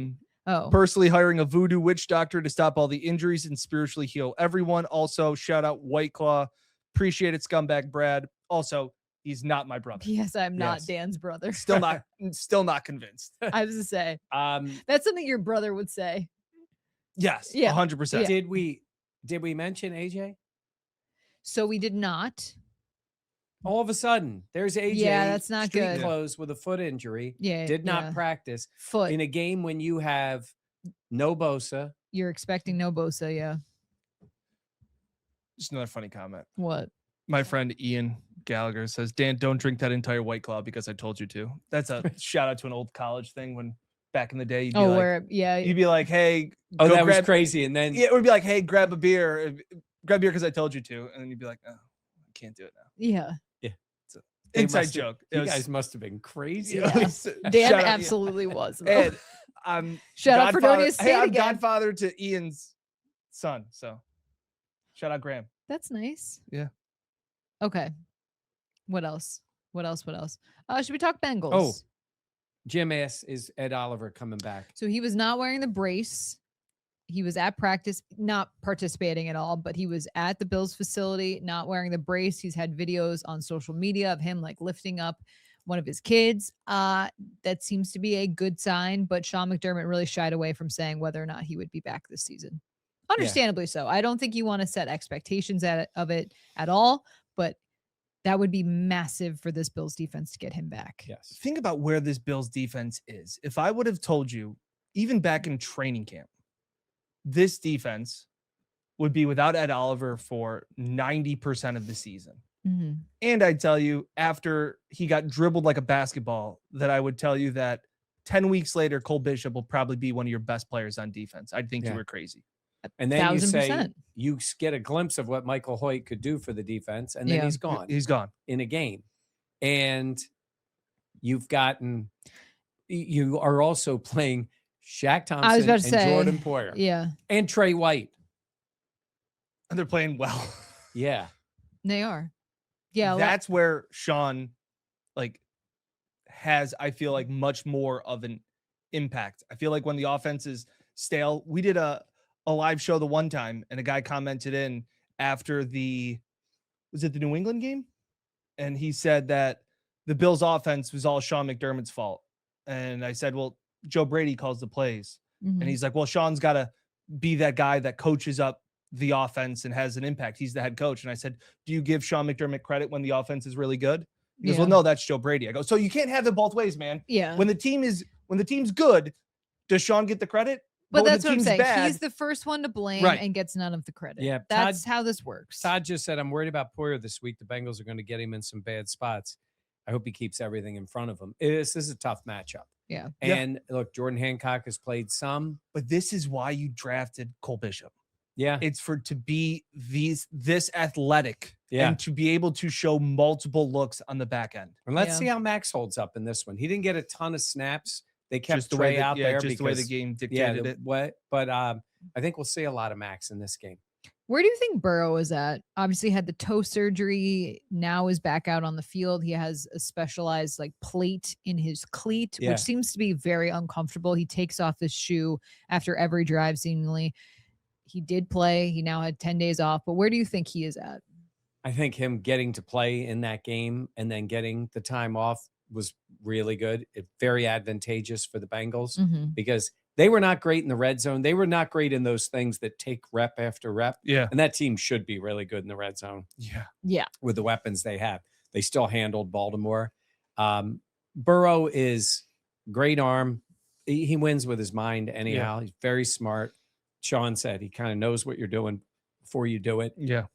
Personally hiring a voodoo witch doctor to stop all the injuries and spiritually heal everyone. Also, shout out White Claw. Appreciate it, scumbag Brad. Also, he's not my brother. Yes, I'm not Yes. Dan's brother. Still not convinced. I was to say Um, that's something your brother would say. Yes, Yeah. 100%. did we mention AJ? So we did not. All of a sudden, there's AJ. Yeah, that's not street good. clothes with a foot injury. Yeah, Did not yeah. practice Foot. in a game when you have no Bosa. You're expecting no Bosa, yeah. Just another funny comment. What? My friend Ian Gallagher says, Dan, don't drink that entire White Claw because I told you to. That's a shout out to an old college thing when back in the day, you'd be like, hey, Oh, go that was grab, crazy. And then yeah, it would be like, hey, grab beer because I told you to. And then you'd be like, oh, I can't do it now. Yeah. they Inside must have- joke. You guys must have been crazy. Yeah. Dan Shout out- absolutely was. though. And I'm Shout out for godfather- Darius hey, Slay I'm again. godfather to Ian's son. So shout out Graham. That's nice. Yeah. Okay. What else? Should we talk Bengals? Oh. Jim asks, is Ed Oliver coming back? So he was not wearing the brace. He was at practice, not participating at all, but he was at the Bills facility, not wearing the brace. He's had videos on social media of him like lifting up one of his kids. That seems to be a good sign, but Sean McDermott really shied away from saying whether or not he would be back this season. Understandably so. I don't think you want to set expectations of it at all, but that would be massive for this Bills defense to get him back. Yes. Think about where this Bills defense is. If I would have told you, even back in training camp, this defense would be without Ed Oliver for 90% of the season. Mhm. And I'd tell you, after he got dribbled like a basketball, that I would tell you that 10 weeks later, Cole Bishop will probably be one of your best players on defense. I'd think you Yeah. were crazy. And then you say 1000%. you get a glimpse of what Michael Hoyt could do for the defense, and then Yeah. he's gone He's gone. in a game. And you are also playing Shaq Thompson I was about to and say, Jordan Poyer Yeah, and Trey White. And they're playing well. Yeah. they are. Yeah, That's where Sean has, I feel like, much more of an impact. I feel like when the offense is stale, we did a live show the one time and a guy commented in after was it the New England game? And he said that the Bills offense was all Sean McDermott's fault. And I said, well, Joe Brady calls the plays. Mhm. And he's like, well, Sean's got to be that guy that coaches up the offense and has an impact. He's the head coach. And I said, do you give Sean McDermott credit when the offense is really good? He goes, Yeah. well, no, that's Joe Brady. I go, so you can't have it both ways, man. Yeah. When the team's good, does Sean get the credit? But when that's the what I'm team's saying. bad- He's the first one to blame Right. and gets none of the credit. Yeah, That's how this works. Todd just said, I'm worried about Poyer this week. The Bengals are going to get him in some bad spots. I hope he keeps everything in front of him. This is a tough matchup. Yeah. Yeah. And look, Jordan Hancock has played some. But this is why you drafted Cole Bishop. Yeah. It's to be this athletic Yeah. and to be able to show multiple looks on the back end. And let's Yeah. see how Max holds up in this one. He didn't get a ton of snaps. They kept Just the way Trey out there just the way the because game dictated it. But I think we'll see a lot of Max in this game. Where do you think Burrow is at? Obviously had the toe surgery, now is back out on the field. He has a specialized plate in his cleat, Yeah. which seems to be very uncomfortable. He takes off his shoe after every drive seemingly. He did play. He now had 10 days off, but where do you think he is at? I think him getting to play in that game and then getting the time off was really good. Very advantageous for the Bengals Mhm. because they were not great in the red zone. They were not great in those things that take rep after rep. Yeah. And that team should be really good in the red zone Yeah. Yeah. with the weapons they have. They still handled Baltimore. Burrow is great arm. He wins with his mind anyhow. He's very smart. Sean said he kind of knows what you're doing before you do it. Yeah.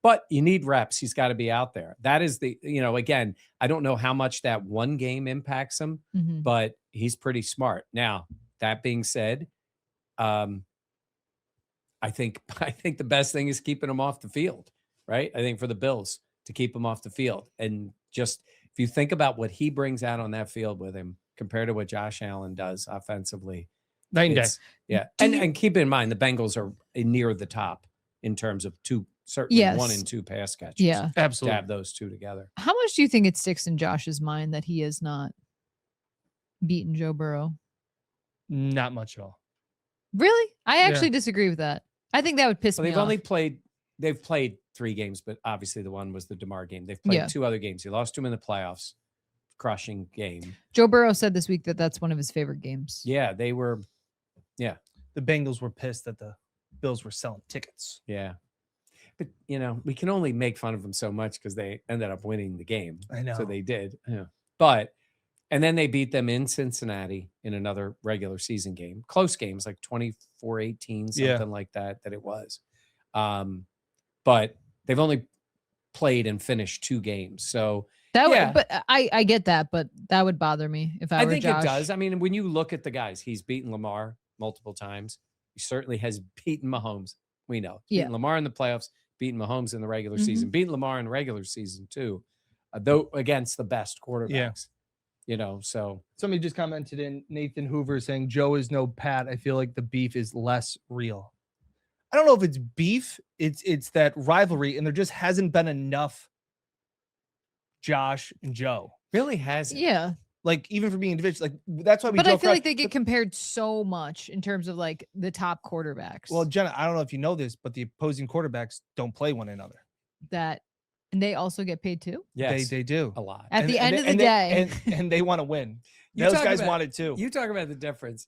But you need reps. He's got to be out there. That is again, I don't know how much that one game impacts him, Mhm. but he's pretty smart. Now, that being said, I think the best thing is keeping him off the field, right? I think for the Bills to keep him off the field. And just if you think about what he brings out on that field with him compared to what Josh Allen does offensively, Night and day. it's- yeah. Do And keep in mind the Bengals are near the top in terms of certainly Yes. 1 and 2 pass catches. Yeah. To Absolutely. have those two together. How much do you think it sticks in Josh's mind that he has not beaten Joe Burrow? Not much at all. Really? I actually disagree with that. I think that would piss So me they've off. only played they've played 3 games, but obviously the one was the DeMar game. They've played 2 other games. He lost to him in the playoffs, crushing game. Joe Burrow said this week that that's one of his favorite games. Yeah, they were. Yeah, The Bengals were pissed that the Bills were selling tickets. yeah. But we can only make fun of them so much because they ended up winning the game. I know. So they did. Yeah. But and then they beat them in Cincinnati in another regular season game. Close games, like 24-18, something like that it was. But they've only played and finished 2 games. So that would, but I get that, but that would bother me if I were think Josh. it does. I mean, when you look at the guys, he's beaten Lamar multiple times. He certainly has beaten Mahomes. We know. Beaten Lamar in the playoffs, beaten Mahomes in the regular season, beaten Lamar in the regular season too, though against the best quarterbacks. So somebody just commented in, Nathan Hoover saying Joe is no Pat. I feel like the beef is less real. I don't know if it's beef. It's that rivalry, and there just hasn't been enough Josh and Joe. Really hasn't. Yeah. Like, even for being individual, like that's why we. But I feel like they get compared so much in terms of like the top quarterbacks. Well, Jenna, I don't know if you know this, but the opposing quarterbacks don't play one another. And they also get paid too. Yes, they do a lot. At the end of the day, and they want to win. Those guys want it too. You talk about the difference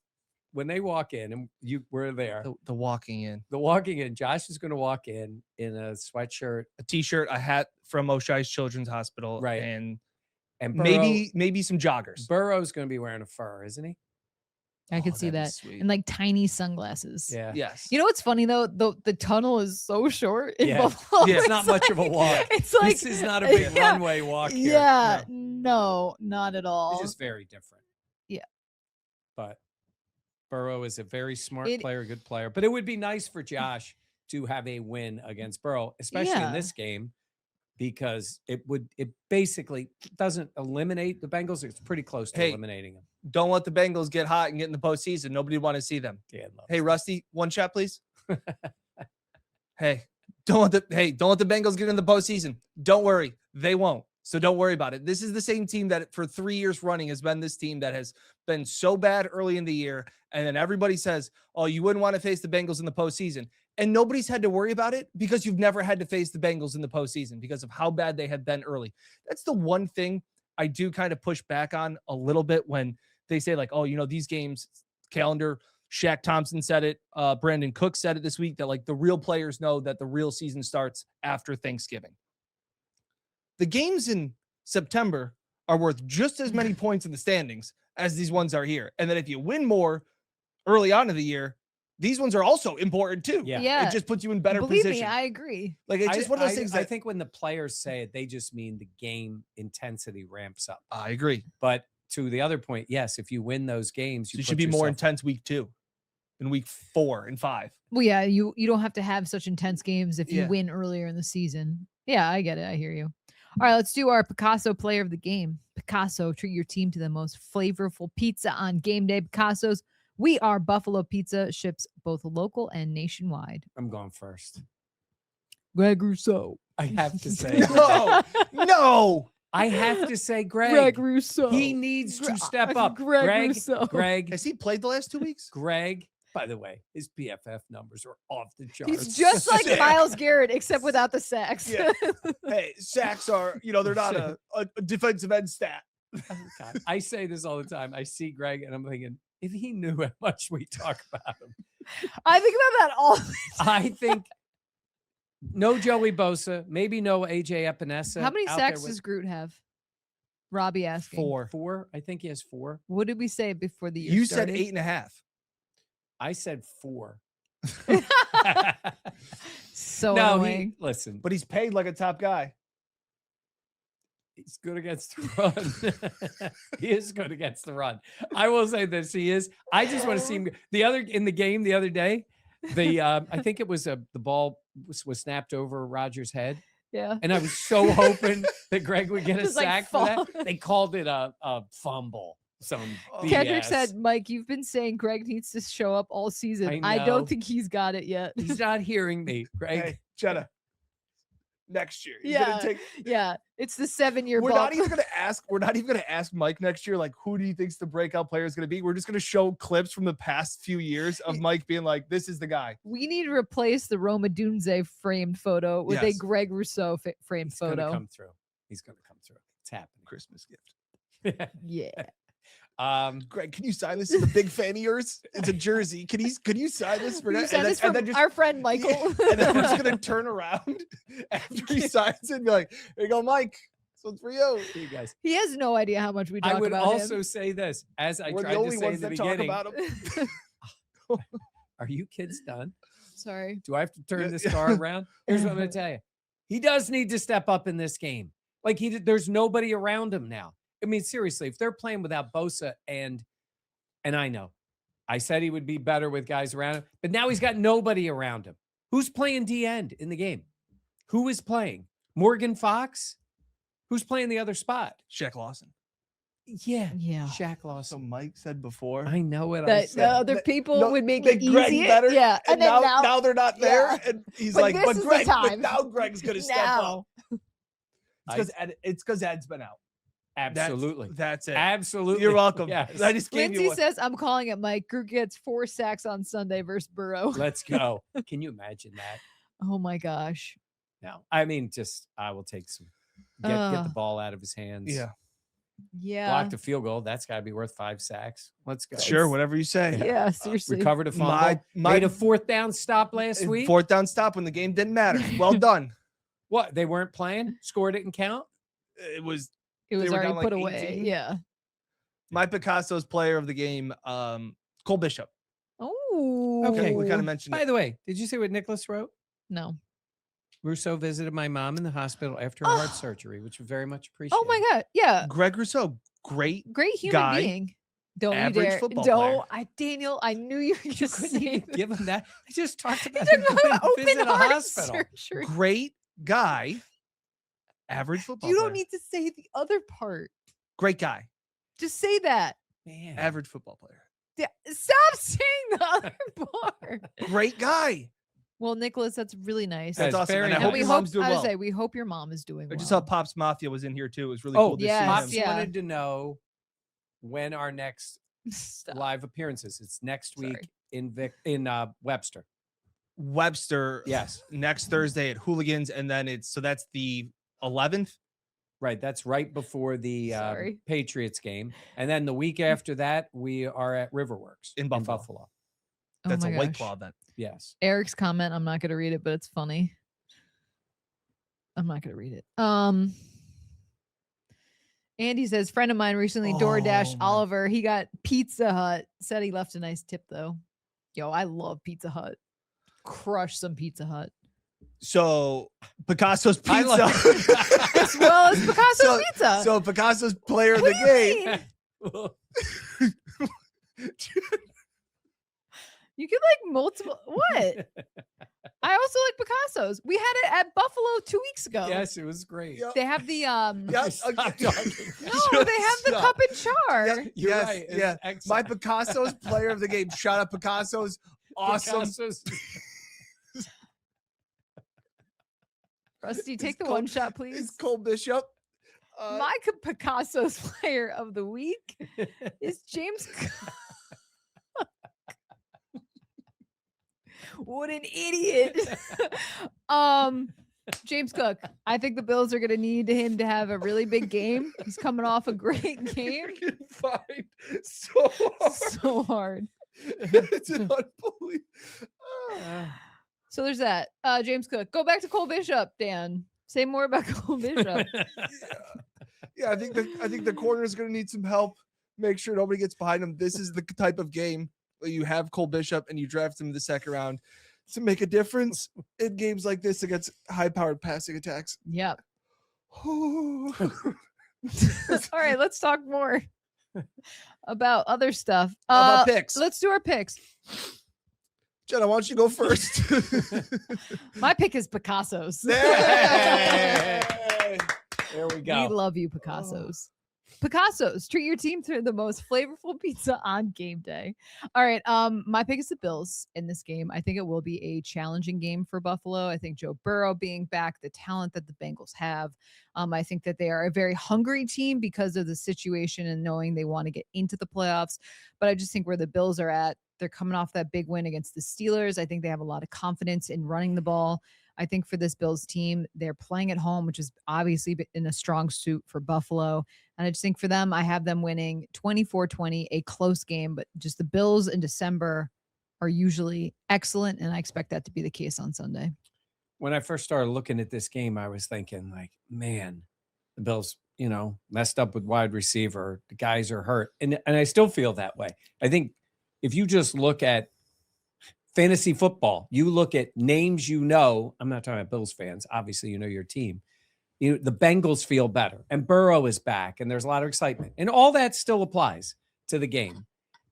when they walk in, and you were there. The walking in. The walking in. Josh is going to walk in a sweatshirt, a t-shirt, a hat from Oshai's Children's Hospital, right, and Burrow, maybe some joggers. Burrow's going to be wearing a fur, isn't he? I could see that. And like tiny sunglasses. Yeah. Yes. You know what's funny though? The tunnel is so short in Buffalo. Yeah, it's not much of a walk. It's like this is not a big runway walk here. Yeah, no, not at all. It's just very different. Yeah. But Burrow is a very smart player, good player. But it would be nice for Josh to have a win against Burrow, especially in this game, because it basically doesn't eliminate the Bengals. It's pretty close to eliminating them. Don't let the Bengals get hot and get in the postseason. Nobody want to see them. Yeah, hey, Rusty, one shot, please. Don't let the Bengals get in the postseason. Don't worry, they won't. So don't worry about it. This is the same team that for 3 years running has been this team that has been so bad early in the year. And then everybody says, oh, you wouldn't want to face the Bengals in the postseason. And nobody's had to worry about it because you've never had to face the Bengals in the postseason because of how bad they have been early. That's the one thing I do kind of push back on a little bit when they say like, oh, these games, calendar, Shaq Thompson said it. Brandon Cook said it this week that like the real players know that the real season starts after Thanksgiving. The games in September are worth just as many points in the standings as these ones are here. And then if you win more early on in the year, these ones are also important too. Yeah. It just puts you in better Believe position. me, I agree. Like it's just one of those things. I think when the players say it, they just mean the game intensity ramps up. I agree. But to the other point, yes, if you win those games, it should be more intense week 2 and week 4 and 5. Well, yeah, you don't have to have such intense games if you win earlier in the season. Yeah, I get it. I hear you. All right, let's do our Picasso player of the game. Picasso, treat your team to the most flavorful pizza on game day. Picasso's. We are Buffalo Pizza, ships both local and nationwide. I'm going first. Greg Rousseau. I have to say. No. I have to say, Greg Rousseau. He needs to step up. Greg Rousseau. Greg. Has he played the last 2 weeks? Greg. By the way, his PFF numbers are off the charts. He's just like Myles Garrett, except without the sacks. Yeah. Hey, sacks are, they're not a defensive end stat. God, I say this all the time. I see Greg and I'm thinking, if he knew how much we talk about him. I think about that all the time. I think no Joey Bosa, maybe no AJ Epinesa. How many sacks does Groot have? Robbie asking. 4. I think he has 4. What did we say before the year You started? said 8.5. I said 4. So annoying. Listen. But he's paid like a top guy. He's good against the run. He is good against the run. I will say this. He is. I just want to see him. In the game the other day, I think it was the ball was snapped over Rodgers' head. Yeah. And I was so hoping that Greg would get a sack for fall. that. They called it a fumble. Kendrick said, Mike, you've been saying Greg needs to show up all season. I don't think he's got it yet. He's not hearing me, Greg. Hey, Jenna. next year. He's Yeah. gonna take. Yeah, it's the 7-year We're bump. not even gonna ask. We're not even gonna ask Mike next year. Like, who do you think's the breakout player is gonna be? We're just gonna show clips from the past few years of Mike being like, "This is the guy." We need to replace the Roma Dunze framed photo with a Yes. Greg Rousseau framed He's going to photo. come through. He's going to come through. It's happening. Christmas gift. Yeah. Greg, can you sign this? It's a big fan of yours. It's a jersey. Can you sign this for Will you that? send this from our friend Michael? And then we're just gonna turn around after he signs it and be like, "Here you go, Mike. This one's for you." You guys. He has no idea how much we talk I would about also him. say this, as I We're tried the to only say in ones the that talk beginning. about him. Are you kids done? Sorry. Do I have to turn this car around? Here's what I'm going to tell you. He does need to step up in this game. Like there's nobody around him now. I mean, seriously, if they're playing without Bosa and I know, I said he would be better with guys around him, but now he's got nobody around him. Who's playing D end in the game? Who is playing? Morgan Fox? Who's playing the other spot? Shaq Lawson. Yeah. Yeah. Shaq So Lawson. Mike said before. I know what I That the said. other people No, would make make it Greg easier. better. Yeah. And then now they're not there. Yeah. And he's But like, this but is the Greg, but time. now Greg's gonna step up. Now. It's because Ed's been out. Absolutely. That's it. Absolutely. You're welcome. Yes. I just gave you Lindsay one. says, I'm calling it Mike. Group gets 4 sacks on Sunday versus Burrow. Let's go. Can you imagine that? Oh my gosh. No. I mean, I will take some. Get the ball out of his hands. Yeah. Yeah. Blocked a field goal. That's got to be worth 5 sacks. Let's go. Sure, whatever you say. Yeah, seriously. Recovered a fumble. My Made a 4th down stop last week. 4th down stop when the game didn't matter. Well done. What? They weren't playing? Score didn't count? It was It was they were already down put like away. 18. Yeah. my Picasso's player of the game, Cole Bishop. Oh. Okay, we kind of mentioned By it. the way, did you see what Nicholas wrote? No. Rousseau visited my mom in the hospital after heart surgery, which we very much appreciate. Oh my God. Yeah. Greg Rousseau, great. Great human Guy, being. Don't you average dare. football Don't. player. Daniel, I knew you were just saying Give him that. I just talked about You're him talking going about to open visit a heart hospital. surgery. Great guy. Average football You player. don't need to say the other part. Great guy. Just say that. Man. Average football player. Yeah, stop saying the other part. Great guy. Well, Nicholas, that's really nice. That's That's awesome. very And I nice. hope we your hope, mom's doing I would well. say, we hope your mom is doing I well. just saw Pops Mafia was in here too. It was really Oh, cool to yes, see Pops him. yeah. wanted to know when our next Stop. live appearances. It's next week Sorry. in Webster. Webster. Yes. Next Thursday at Hooligans, and then that's the 11th. Right. That's right before the Sorry. Patriots game. And then the week after that, we are at Riverworks In Buffalo. Oh That's my a White gosh. Claw event. Yes. Eric's comment, I'm not going to read it, but it's funny. I'm not going to read it. Andy says, friend of mine recently DoorDashed my- Oliver. He got Pizza Hut. Said he left a nice tip though. Yo, I love Pizza Hut. Crush some Pizza Hut. So Picasso's I pizza. love- As well as Picasso's So- Pizza. So Picasso's player of What the do you game. mean? You can like multiple. What? I also like Picasso's. We had it at Buffalo 2 weeks ago. Yes, it was great. Yep. They have the Yeah, Stop okay. talking. No, they have the Stop. cup and char. Yeah, You're yes, right. It's yeah. My excellent. Picasso's player of the game. Shout out Picasso's. Awesome. Picasso's- Rusty, take It's the Cole- one shot, It's please. Cole Bishop. My Picasso's player of the week is James Cook. What an idiot. James Cook. I think the Bills are going to need him to have a really big game. He's coming off a great game. Freaking fine. So hard. So hard. It's unbelievable. So there's that. James Cook. Go back to Cole Bishop, Dan. Say more about Cole Bishop. Yeah, I think the corner is going to need some help. Make sure nobody gets behind him. This is the type of game where you have Cole Bishop and you draft him in the second round to make a difference in games like this against high-powered passing attacks. Yep. Oh. All right, let's talk more about other stuff. How about picks? Let's do our picks. Jenna, why don't you go first? My pick is Picasso's. Hey! There we We go. love you, Picasso's. Picasso's, treat your team to the most flavorful pizza on game day. All right. My pick is the Bills in this game. I think it will be a challenging game for Buffalo. I think Joe Burrow being back, the talent that the Bengals have. I think that they are a very hungry team because of the situation and knowing they want to get into the playoffs. But I just think where the Bills are at, they're coming off that big win against the Steelers. I think they have a lot of confidence in running the ball. I think for this Bills team, they're playing at home, which is obviously in a strong suit for Buffalo. And I just think for them, I have them winning 24-20, a close game, but just the Bills in December are usually excellent. And I expect that to be the case on Sunday. When I first started looking at this game, I was thinking like, man, the Bills, messed up with wide receiver. The guys are hurt. And I still feel that way. I think if you just look at fantasy football, you look at names, I'm not talking about Bills fans. Obviously, your team. The Bengals feel better and Burrow is back and there's a lot of excitement and all that still applies to the game.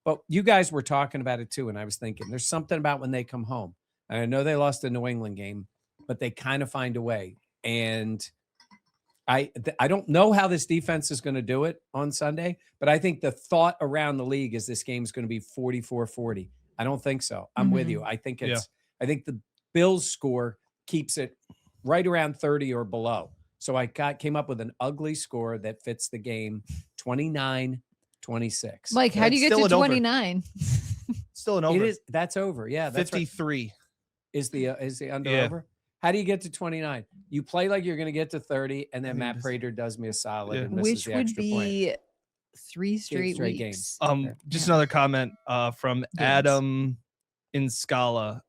But you guys were talking about it too. And I was thinking there's something about when they come home. And I know they lost the New England game, but they kind of find a way. And I don't know how this defense is going to do it on Sunday, but I think the thought around the league is this game is going to be 44-40. I don't think so. I'm with you. I think I think the Bills score keeps it right around 30 or below. So I came up with an ugly score that fits the game, 29-26. Mike, how do you get to 29? Still an over. It is. That's over. Yeah, that's 53 right. Is the under Yeah. over? How do you get to 29? You play like you're going to get to 30, and then Matt Prater does me a solid. Yeah. And misses Which the would extra be point. 3 straight weeks. games. Just another comment from Adam in Scala.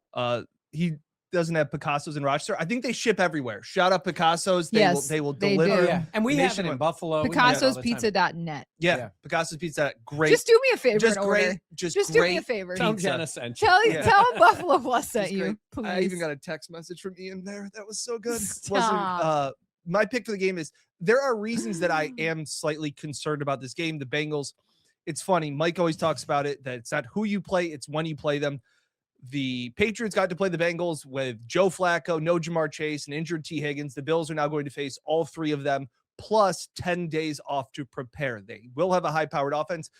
He doesn't have Picasso's in Rochester. I think they ship everywhere. Shout out Picasso's. They will they deliver. do. Yeah, and we have it in nationwide. Buffalo. Picasso'sPizza.net. Yeah, Picasso's Pizza. Great. Just do me a favor. Just and great. order. Just do great. me a favor. Tell pizza. Jenna sent you. Tell Yeah. tell Buffalo Plus sent Just you. great. Please. I even got a text message from Ian there. That was so good. Stop. My pick for the game is there are reasons that I am slightly concerned about this game. The Bengals, it's funny. Mike always talks about it, that it's not who you play, it's when you play them. The Patriots got to play the Bengals with Joe Flacco, no Jamar Chase, and injured T. Higgins. The Bills are now going to face all three of them, plus 10 days off to prepare. They will have a high-powered offense.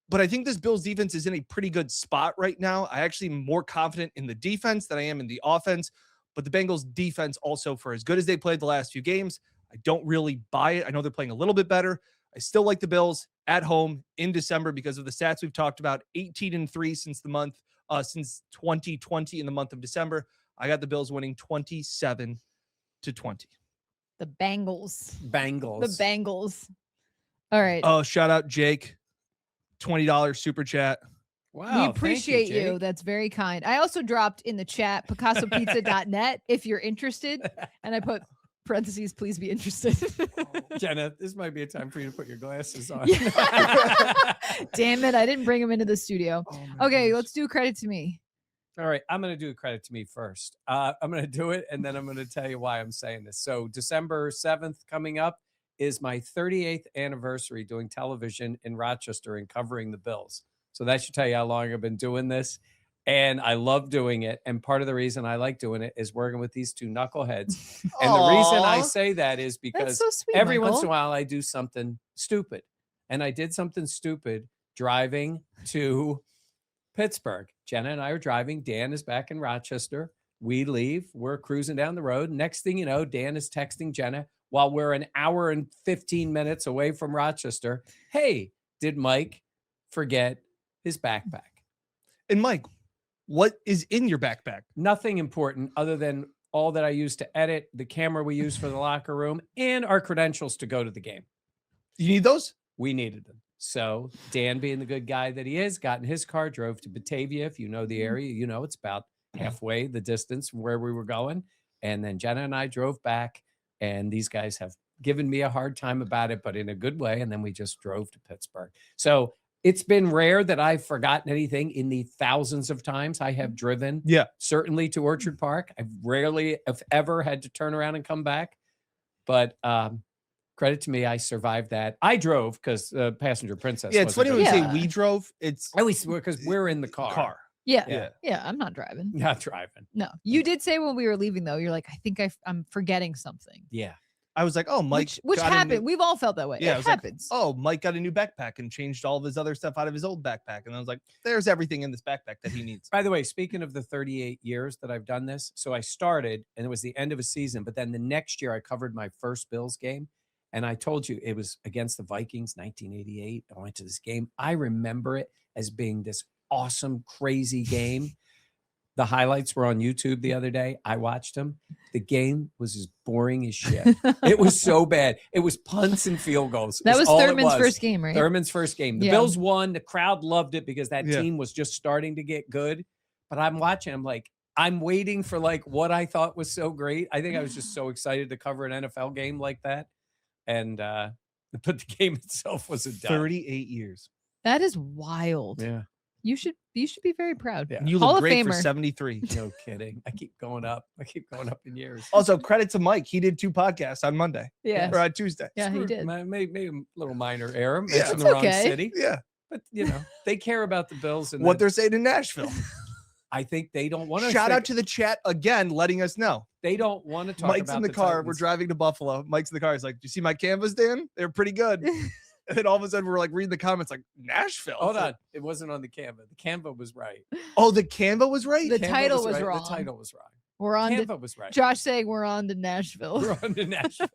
But I think this Bills defense is in a pretty good spot right now. I actually am more confident in the defense than I am in the offense. But the Bengals defense also, for as good as they played the last few games, I don't really buy it. I know they're playing a little bit better. I still like the Bills at home in December because of the stats we've talked about. 18-3 since 2020 in the month of December. I got the Bills winning 27-20. The Bengals. Bengals. The Bengals. All right. Oh, shout out Jake. $20 super chat. Wow. We appreciate thank you. Jake. That's very kind. I also dropped in the chat PicassoPizza.net if you're interested. And I put parentheses, please be interested. Jenna, this might be a time for you to put your glasses on. Damn it. I didn't bring him into the studio. Oh Okay, let's do credit to me. All right, I'm going to do a credit to me first. I'm going to do it, and then I'm going to tell you why I'm saying this. So December 7th coming up is my 38th anniversary doing television in Rochester and covering the Bills. So that should tell you how long I've been doing this. And I love doing it. And part of the reason I like doing it is working with these two knuckleheads. And the reason I say that is because That's so sweet, every once in Michael. a while I do something stupid. And I did something stupid driving to Pittsburgh. Jenna and I are driving. Dan is back in Rochester. We leave. We're cruising down the road. Next thing you know, Dan is texting Jenna while we're an hour and 15 minutes away from Rochester. Hey, did Mike forget his backpack? And Mike, what is in your backpack? Nothing important other than all that I use to edit, the camera we use for the locker room, and our credentials to go to the game. You need those? We needed them. So Dan, being the good guy that he is, got in his car, drove to Batavia. If you know the area, you know it's about halfway the distance from where we were going. And then Jenna and I drove back, and these guys have given me a hard time about it, but in a good way. And then we just drove to Pittsburgh. So it's been rare that I've forgotten anything in the thousands of times I have driven. Yeah. Certainly to Orchard Park. I've rarely, if ever, had to turn around and come back. But credit to me, I survived that. I drove because passenger princess. Yeah, it's funny when you Yeah. say we drove. It's At least because we're in the car. Yeah. Yeah. I'm not driving. Not driving. No. You did say when we were leaving, though, you're like, I think I'm forgetting something. Yeah. I was like, oh, Mike, which got a happened. new- We've all felt that way. Yeah, I It was like, happens. oh, Mike got a new backpack and changed all of his other stuff out of his old backpack. And I was like, there's everything in this backpack that he needs. By the way, speaking of the 38 years that I've done this, so I started and it was the end of a season, but then the next year I covered my first Bills game. And I told you it was against the Vikings, 1988. I went to this game. I remember it as being this awesome, crazy game. The highlights were on YouTube the other day. I watched them. The game was as boring as shit. It was so bad. It was punts and field goals. That was all it Thurman's first game, right? Thurman's first game. The Yeah. Bills won. The crowd loved it because that Yeah. team was just starting to get good. But I'm watching. I'm like, I'm waiting for like what I thought was so great. I think I was just so excited to cover an NFL game like that. And but the game itself was a dud. 38 years. That is wild. Yeah. You should be very proud. Yeah. And you Hall look of great for Famer. 73. No kidding. I keep going up. In years. Also, credit to Mike. He did 2 podcasts on Monday Yeah. or on Tuesday. Yeah, he did. Maybe a little minor error. Yeah, Mentioned it's the wrong okay. city. Yeah. But, you know, they care about the Bills. And What they're saying in Nashville. I think they don't want to. Shout out to the chat again, letting us know. They don't want to talk Mike's about in the car. We're Titans. driving to Buffalo. Mike's in the car. He's like, "Do you see my canvas, Dan? They're pretty good." And then all of a sudden, we're like reading the comments, like Nashville. Hold on. It wasn't on the Canva. The Canva was right. Oh, the Canva was right. The Canva title was right. wrong. The title was wrong. We're on to Canva was right. Josh saying we're on to Nashville. We're on to Nashville.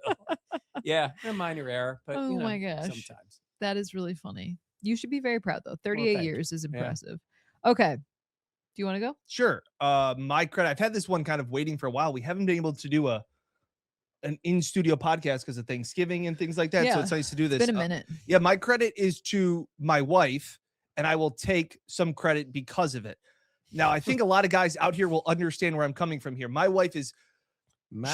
Yeah, a minor error, but Oh you know, my gosh. sometimes. That is really funny. You should be very proud though. 38 thank years is Yeah. impressive. Okay. Do you want to go? Sure. My credit. I've had this one kind of waiting for a while. We haven't been able to do an in-studio podcast because of Thanksgiving and things like that. So Yeah. it's nice to do this. It's been a minute. Yeah, my credit is to my wife, and I will take some credit because of it. Now, I think a lot of guys out here will understand where I'm coming from here. My wife is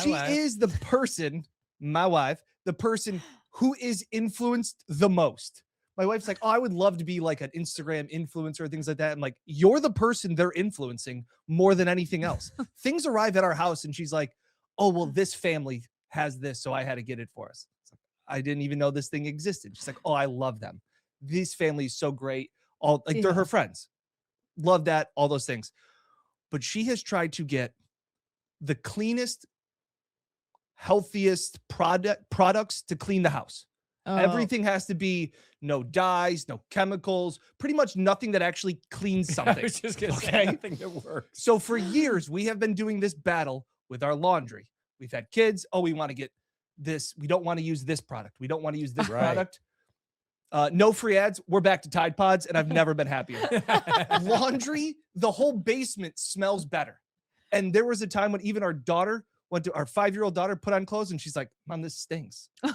she is the person, my wife, the person who is influenced the most. My wife's like, oh, I would love to be like an Instagram influencer or things like that. I'm like, you're the person they're influencing more than anything else. Things arrive at our house and she's like, oh, well, this family has this, so I had to get it for us. It's like, I didn't even know this thing existed. She's like, oh, I love them. This family is so great. All like they're her friends. Love that, all those things. But she has tried to get the cleanest, healthiest products to clean the house. Oh, Everything has to be no dyes, no chemicals, pretty much nothing that actually cleans I something. was just going to Okay. say nothing that works. So for years, we have been doing this battle with our laundry. We've had kids. Oh, we want to get this. We don't want to use this product. We don't want to use this Right. product. No free ads. We're back to Tide Pods, and I've never been happier. Laundry, the whole basement smells better. And there was a time when even our 5-year-old daughter put on clothes, and she's like, Mom, this stinks. And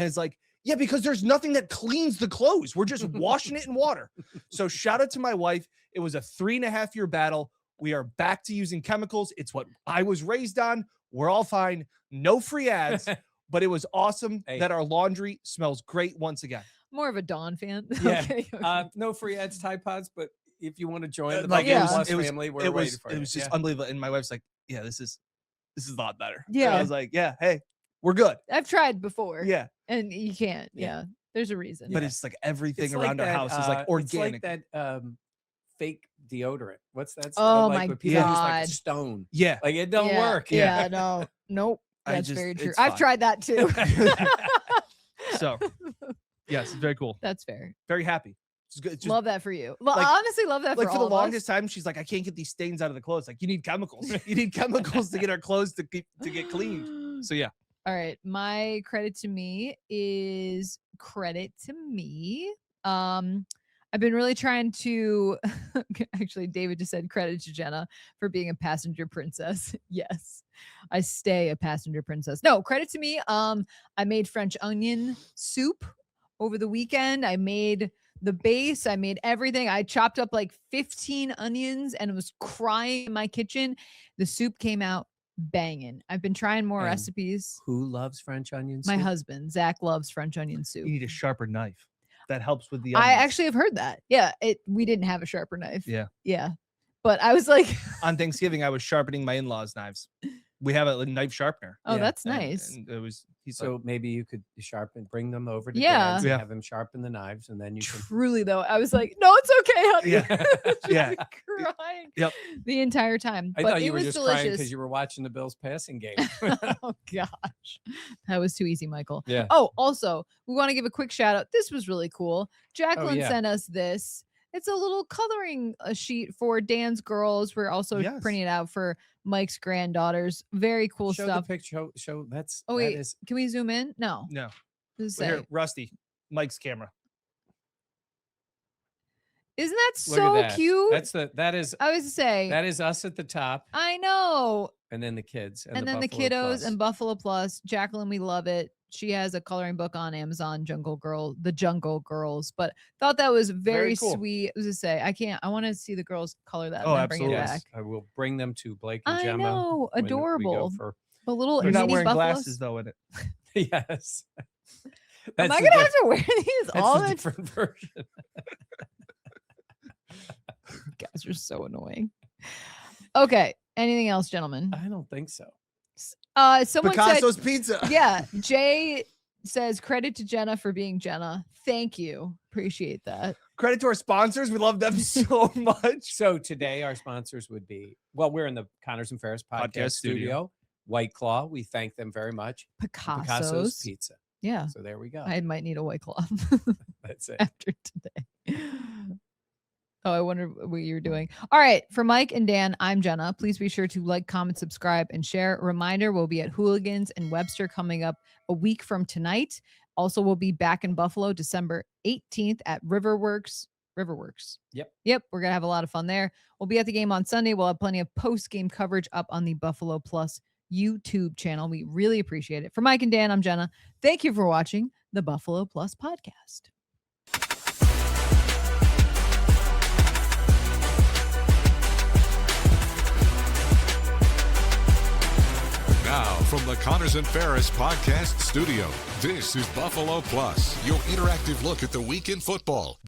it's like, yeah, because there's nothing that cleans the clothes. We're just washing it in water. So shout out to my wife. It was a 3.5-year battle. We are back to using chemicals. It's what I was raised on. We're all fine. No free ads, but it was awesome Hey. that our laundry smells great once again. more of a Dawn fan. Yeah. Okay. No free ads, Tide Pods, but if you want to join the Like, Buffalo it Plus was- family, we're it ready was for it was just Yeah. unbelievable. And my wife's like, yeah, this is a lot better. And Yeah. I was like, yeah, hey, we're good. I've tried before. Yeah. And you can't. Yeah. Yeah. There's a reason. But it's like everything It's around like our that, house is like organic. It's like that fake deodorant. What's that? Oh like my when people use like God. a stone. Yeah. Like it don't Yeah, work. Yeah. No. Nope. I That's just- very true. it's I've fine. tried that too. So yes, it's very cool. That's fair. Very happy. It's good. It's just Love that for you. Well, like- honestly, love that like for for all the of us. longest time, she's like, I can't get these stains out of the clothes. Like, you need chemicals. You need chemicals to get our clothes to get cleaned. So yeah. All right. My credit to me is credit to me. I've been really trying to actually, David just said credit to Jenna for being a passenger princess. Yes. I stay a passenger princess. No, credit to me. I made French onion soup over the weekend. I made the base. I made everything. I chopped up like 15 onions and was crying in my kitchen. The soup came out banging. I've been trying more And recipes. Who loves French onions? My husband, Zach, loves French onion soup. You need a sharper knife. That helps with the I onions. actually have heard that. Yeah, we didn't have a sharper knife. Yeah. Yeah. But I was like, On Thanksgiving, I was sharpening my in-laws' knives. we have a knife sharpener. Oh, Yeah, that's And- nice. and it was he's So like, maybe you could bring them over to Yeah. Dan's and Yeah. have him sharpen the knives, and then you can. Truly though, I was like, no, it's okay, honey. Yeah. Just Yeah. crying. Yep. The entire time. I But thought you it were was just crying delicious. because you were watching the Bills passing game. Oh gosh, that was too easy, Michael. Yeah. Oh, also, we want to give a quick shout out. This was really cool. Jacqueline yeah. sent us this. It's a little coloring sheet for Dan's girls. We're also Yes. printing it out for Mike's granddaughters. Very cool Show stuff. the picture. Show that's. Oh that wait, is- can we zoom in? No. no. Does it Well, say? here, Rusty, Mike's camera. Isn't that look so at that. cute? That is I was to say. that is us at the top, I know. and then the kids, And then the Buffalo kiddos Plus. and Buffalo Plus. Jacqueline, we love it. She has a coloring book on Amazon, The Jungle Girls. But thought that was very cool. sweet. I was to say, I want to see the girls color that Oh, and then bring it absolutely. back. I will bring them to Blake and I Gemma. know, when we go adorable. for- But little You're not mini wearing buffaloes. glasses though in it. yes. Am I the gonna have diff- to wear these That's all the the different version. guys are so annoying. Okay. Anything else, gentlemen? I don't think so. Someone Picasso's Pizza. said, yeah, Jay says credit to Jenna for being Jenna. Thank you. Appreciate that. Credit to our sponsors. We love them so much. So today our sponsors would be, well, we're in the Connors and Ferris podcast, Podcast studio. studio. White Claw, we thank them very much. Picasso's Pizza. Yeah. So there we go. I might need a White Claw That's it. after today. Oh, I wonder what you're doing. All right. For Mike and Dan, I'm Jenna. Please be sure to like, comment, subscribe, and share. Reminder, we'll be at Hooligans in Webster coming up a week from tonight. Also, we'll be back in Buffalo December 18th at Riverworks. Yep. Yep. We're going to have a lot of fun there. We'll be at the game on Sunday. We'll have plenty of post-game coverage up on the Buffalo Plus YouTube channel. We really appreciate it. For Mike and Dan, I'm Jenna. Thank you for watching the Buffalo Plus podcast. Now, from the Connors and Ferris podcast studio, this is Buffalo Plus, your interactive look at the week in football.